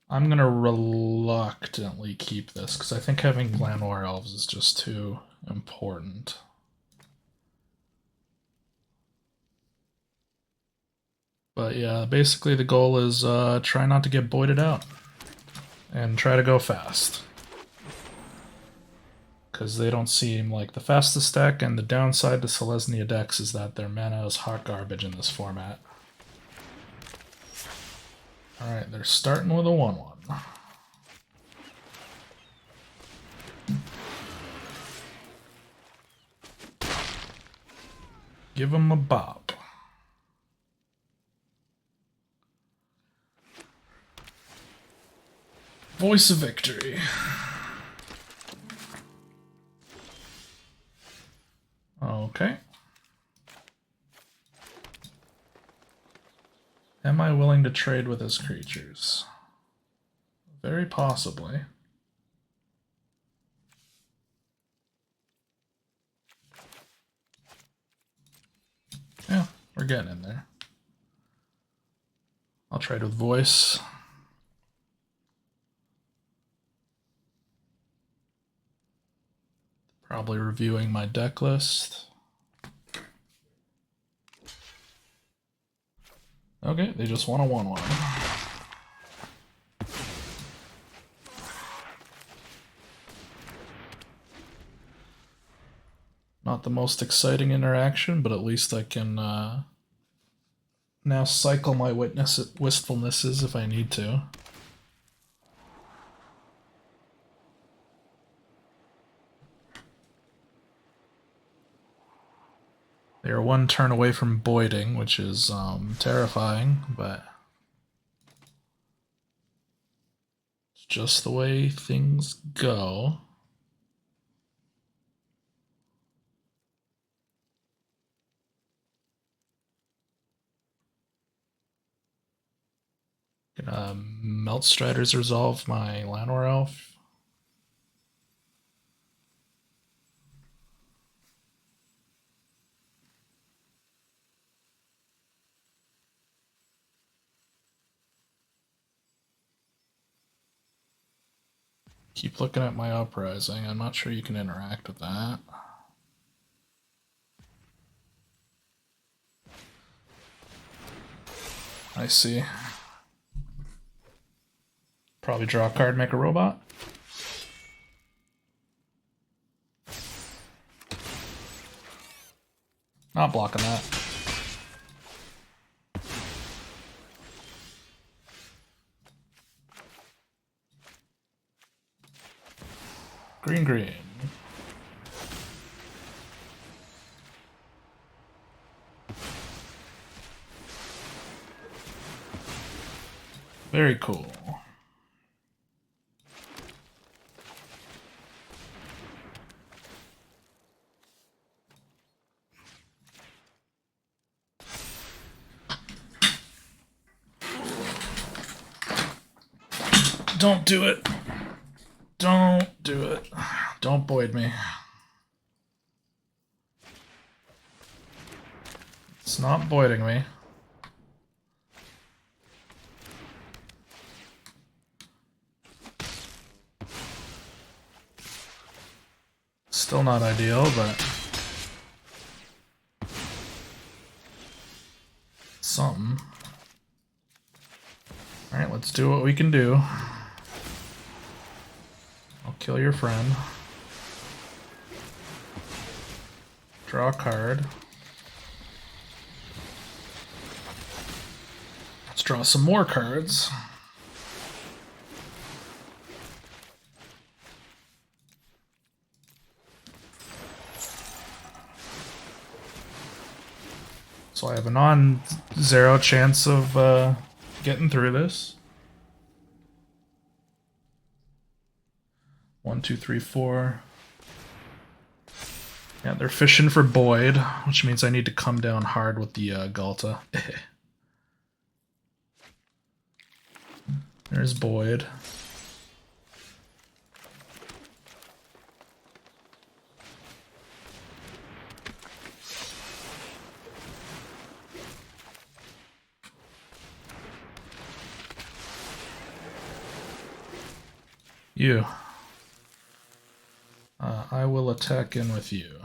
I'm gonna reluctantly keep this because I think having Llanowar Elves is just too important. But yeah, basically the goal is try not to get boyded out and try to go fast. Because they don't seem like the fastest deck, and the downside to Selesnya decks is that their mana is hot garbage in this format. Alright, they're starting with a 1-1. Give them a bop. Voice of Victory. Okay. Am I willing to trade with his creatures? Very possibly. Yeah, we're getting in there. I'll trade with Voice. Probably reviewing my deck list. Okay, they just want a 1-1. Not the most exciting interaction, but at least I can now cycle my wistfulnesses if I need to. They are one turn away from boyding, which is terrifying, but it's just the way things go. Gonna Melt Striders resolve my Llanowar Elf. Keep looking at my Uprising. I'm not sure you can interact with that. I see. Probably draw a card, make a robot. Not blocking that. Green, green. Very cool. Don't do it. Don't do it. Don't Boyd me. It's not Boyding me. Still not ideal, but something. Alright, let's do what we can do. I'll kill your friend. Draw a card. Let's draw some more cards. So I have a non-zero chance of getting through this. 1, 2, 3, 4. Yeah, they're fishing for Boyd, which means I need to come down hard with the Galta. There's Boyd. You. I will attack in with you.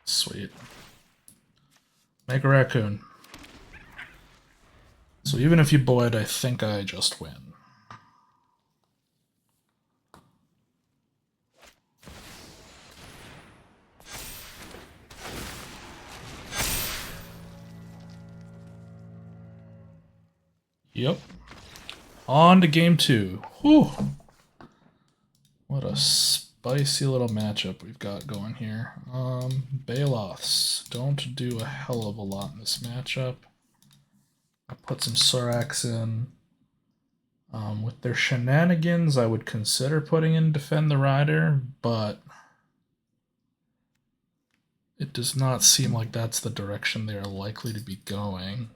Sweet. Make a raccoon. So even if you Boyd, I think I just win. Yep. On to game 2. Whew. What a spicy little matchup we've got going here. Baloths don't do a hell of a lot in this matchup. I put some Sorax in. With their shenanigans, I would consider putting in Defend the Rider, but it does not seem like that's the direction they are likely to be going.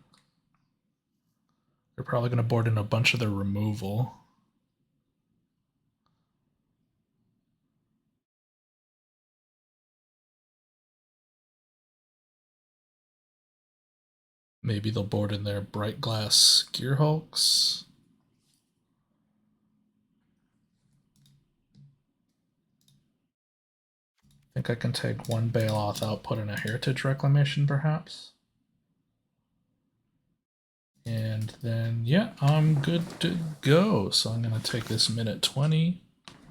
They're probably going to board in a bunch of their removal. Maybe they'll board in their Bright Glass Gearhulks. I think I can take one Baloth out, put in a Heritage Reclamation, perhaps. And then, yeah, I'm good to go. So I'm going to take this minute 20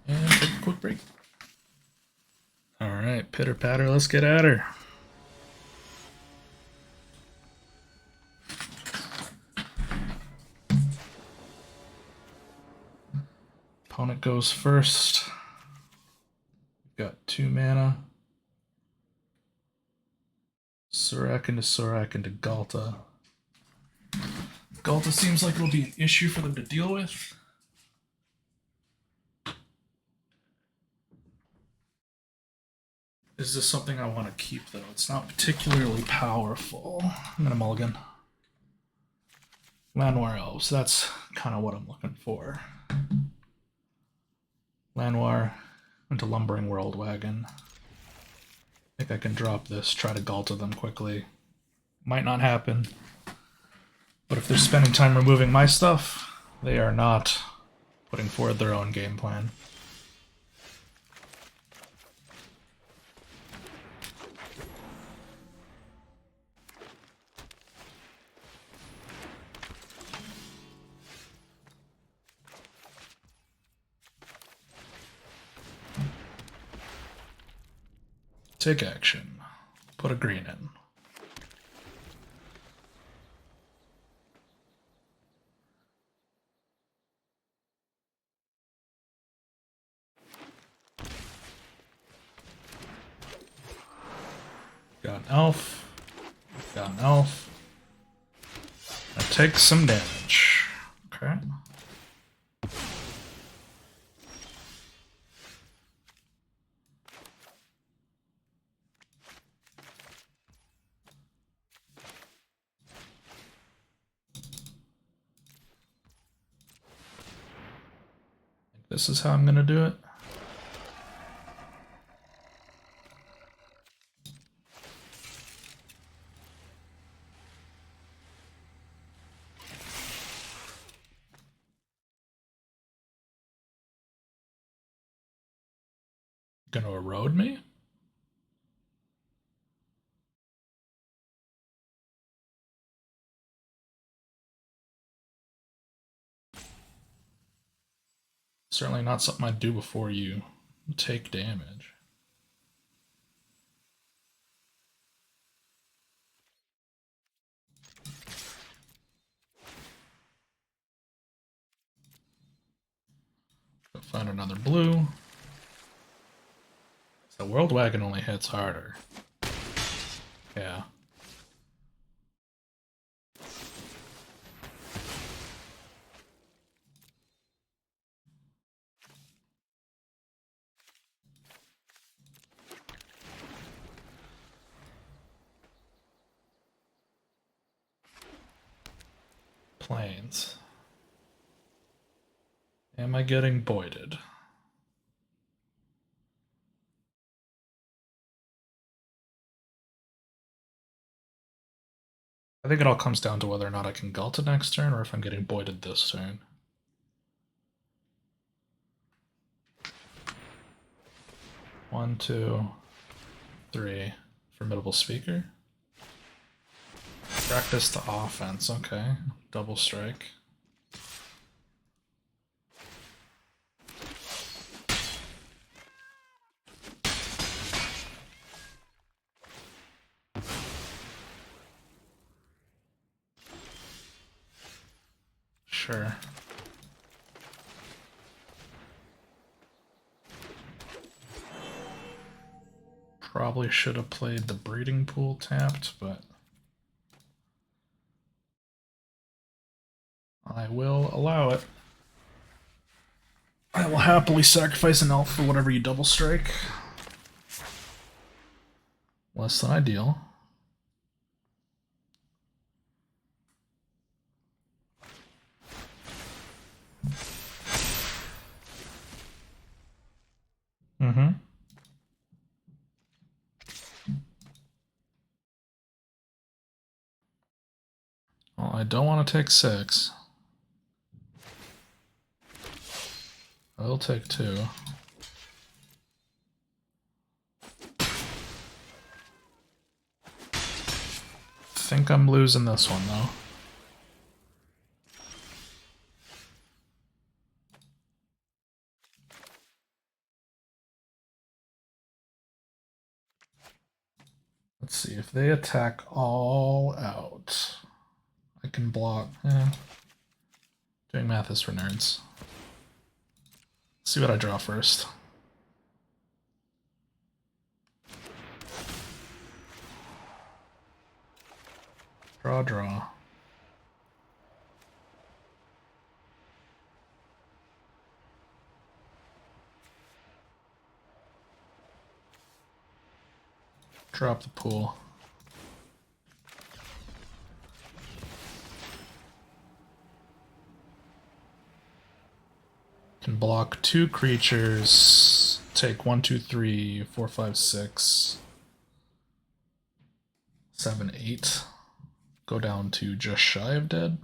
and take a quick break. All right, pitter patter, let's get at her. Opponent goes first. We've got 2 mana. Surak into Surak into Galta. Galta seems like it'll be an issue for them to deal with. Is this something I want to keep, though? It's not particularly powerful. I'm gonna mulligan. Llanowar Elves, that's kind of what I'm looking for. Llanowar into Lumbering World Wagon. I think I can drop this, try to Galta them quickly. Might not happen. But if they're spending time removing my stuff, they are not putting forward their own game plan. Take action. Put a green in. Got an elf. Got an elf. That takes some damage. Okay. This is how I'm gonna do it. Gonna erode me? Certainly not something I'd do before you take damage. Go find another blue. So World Wagon only hits harder. Yeah. Planes. Am I getting boyded? I think it all comes down to whether or not I can Gulta next turn or if I'm getting boyded this turn. One, two, three. Formidable Speaker. Practice to offense, okay. Double strike. Sure. Probably should have played the breeding pool tapped, but I will allow it. I will happily sacrifice an elf for whatever you double strike. Less than ideal. Mm-hmm. Well, I don't want to take 6. I will take 2. Think I'm losing this one, though. Let's see, if they attack all out, I can block. Doing math is for nerds. Let's see what I draw first. Draw. Drop the pool. Can block 2 creatures. Take 1, 2, 3, 4, 5, 6, 7, 8. Go down to just shy of dead.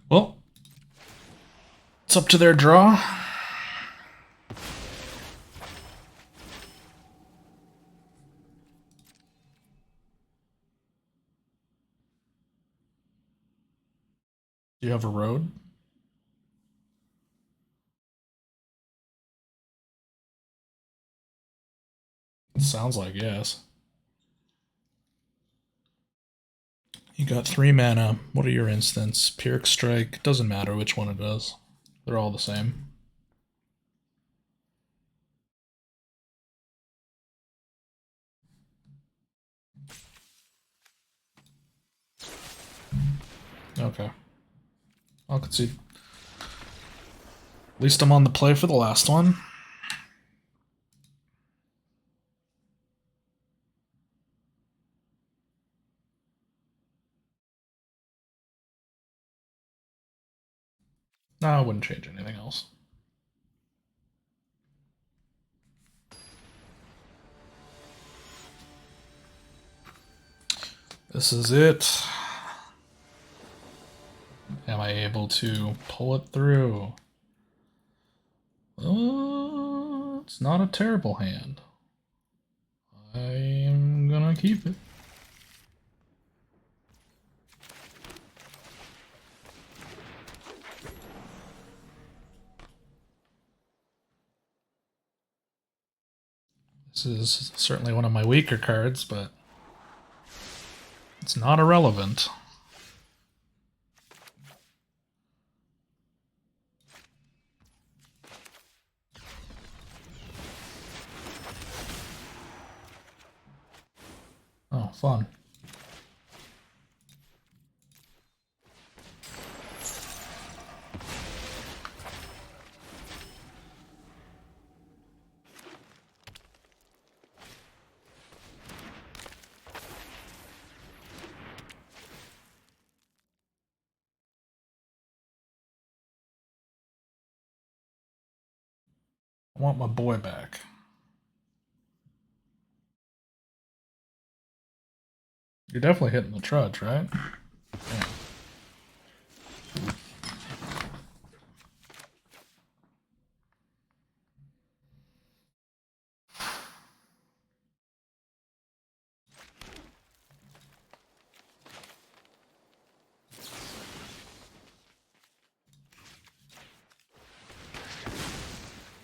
Well, it's up to their draw. Do you have a road? It sounds like yes. You got 3 mana. What are your instants? Pyrrhic Strike. Doesn't matter which one it is. They're all the same. Okay. I'll concede. At least I'm on the play for the last one. No, I wouldn't change anything else. This is it. Am I able to pull it through? It's not a terrible hand. I am gonna keep it. This is certainly one of my weaker cards, but it's not irrelevant. Oh, fun. I want my boy back. You're definitely hitting the trudge, right? Yeah.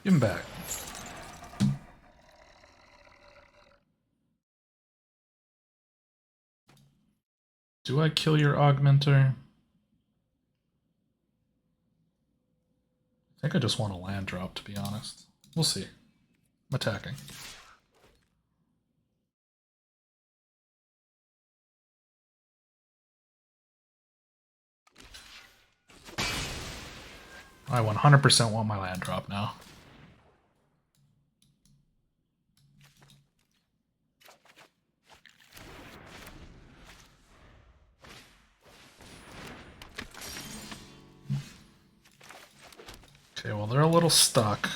Give him back. Do I kill your augmenter? I think I just want a land drop, to be honest. We'll see. I'm attacking. I 100% want my land drop now. Okay, well, they're a little stuck.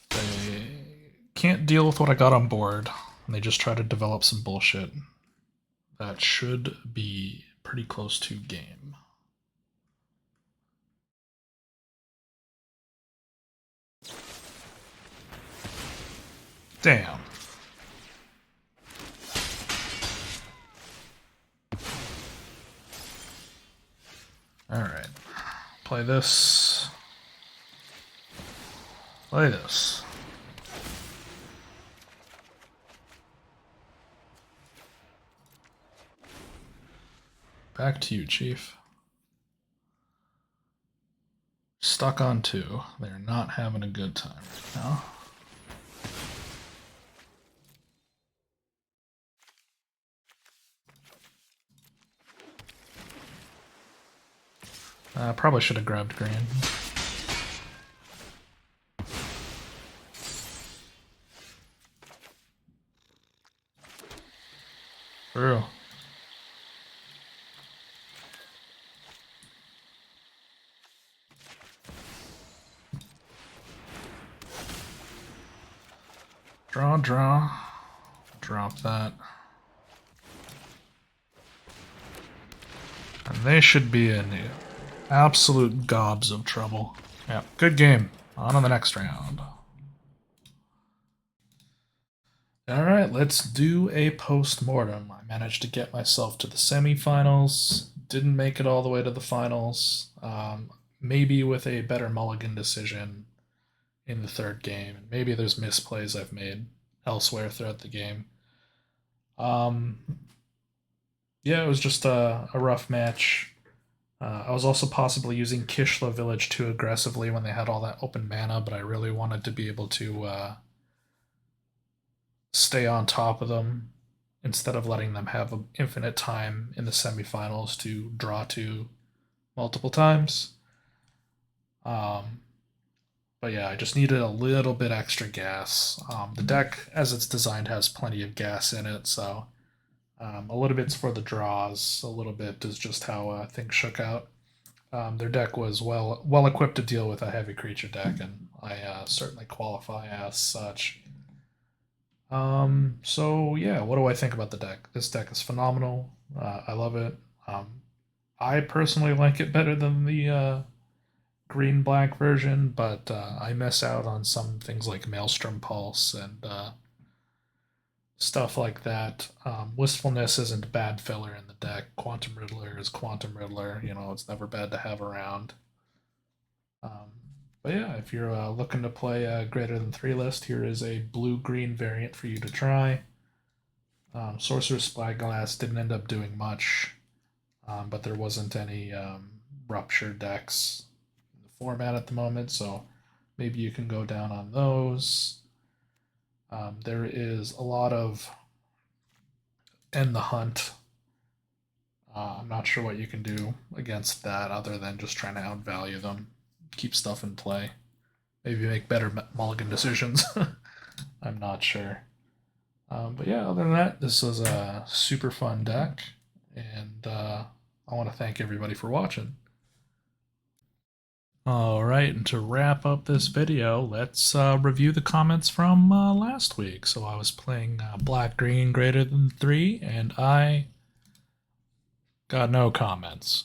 They can't deal with what I got on board, and they just try to develop some bullshit. That should be pretty close to game. Damn. Alright. Play this. Play this. Back to you, Chief. Stuck on 2. They're not having a good time right now. Probably should have grabbed green. True. Draw, draw. Drop that. And they should be in absolute gobs of trouble. Yeah, good game. On to the next round. Alright, let's do a post-mortem. I managed to get myself to the semifinals. Didn't make it all the way to the finals. Maybe with a better mulligan decision, in the third game, and maybe there's misplays I've made elsewhere throughout the game. Um, yeah, it was just a rough match. I was also possibly using Kishla Village too aggressively when they had all that open mana, but I really wanted to be able to stay on top of them instead of letting them have infinite time in the semifinals to draw to multiple times. Um, but yeah, I just needed a little bit extra gas. The deck, as it's designed, has plenty of gas in it, so a little bit's for the draws, a little bit is just how things shook out. Their deck was well equipped to deal with a heavy creature deck, and I certainly qualify as such. So yeah, what do I think about the deck? This deck is phenomenal. I love it. I personally like it better than the green black version, but I miss out on some things like Maelstrom Pulse and stuff like that. Wistfulness isn't bad filler in the deck. Quantum Riddler is Quantum Riddler. You know, it's never bad to have around. Um, but yeah, if you're looking to play a greater than 3 list, here is a blue green variant for you to try. Sorcerer's Spyglass didn't end up doing much, but there wasn't any rupture decks in the format at the moment, so maybe you can go down on those. There is a lot of End the Hunt. I'm not sure what you can do against that other than just trying to outvalue them, keep stuff in play, maybe make better mulligan decisions. I'm not sure. But yeah, other than that, this was a super fun deck, and I want to thank everybody for watching. Alright, and to wrap up this video, let's review the comments from last week. So I was playing black-green greater than 3, and I got no comments.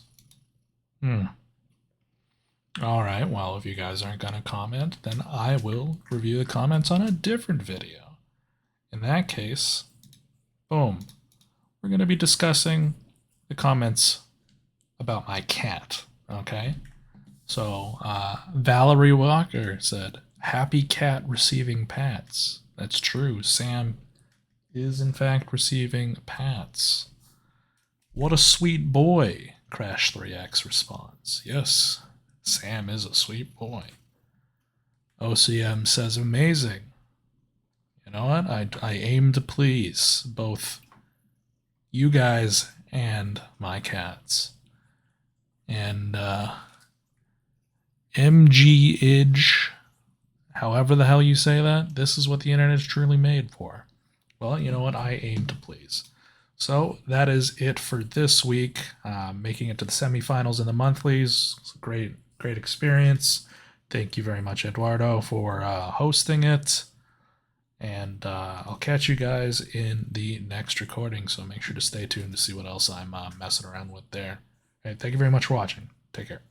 Alright, well, if you guys aren't going to comment, then I will review the comments on a different video. In that case, boom, we're going to be discussing the comments about my cat, okay? So, Valerie Walker said, "Happy cat receiving pats." That's true. Sam is, in fact, receiving pats. "What a sweet boy," Crash 3X responds. Yes, Sam is a sweet boy. OCM says, "Amazing." You know what? I aim to please both you guys and my cats. And, MG Idge, however the hell you say that, this is what the internet is truly made for. Well, you know what? I aim to please. So that is it for this week. Making it to the semifinals and the monthlies. It's a great experience. Thank you very much, Eduardo, for hosting it. And I'll catch you guys in the next recording, so make sure to stay tuned to see what else I'm messing around with there. All right, thank you very much for watching. Take care.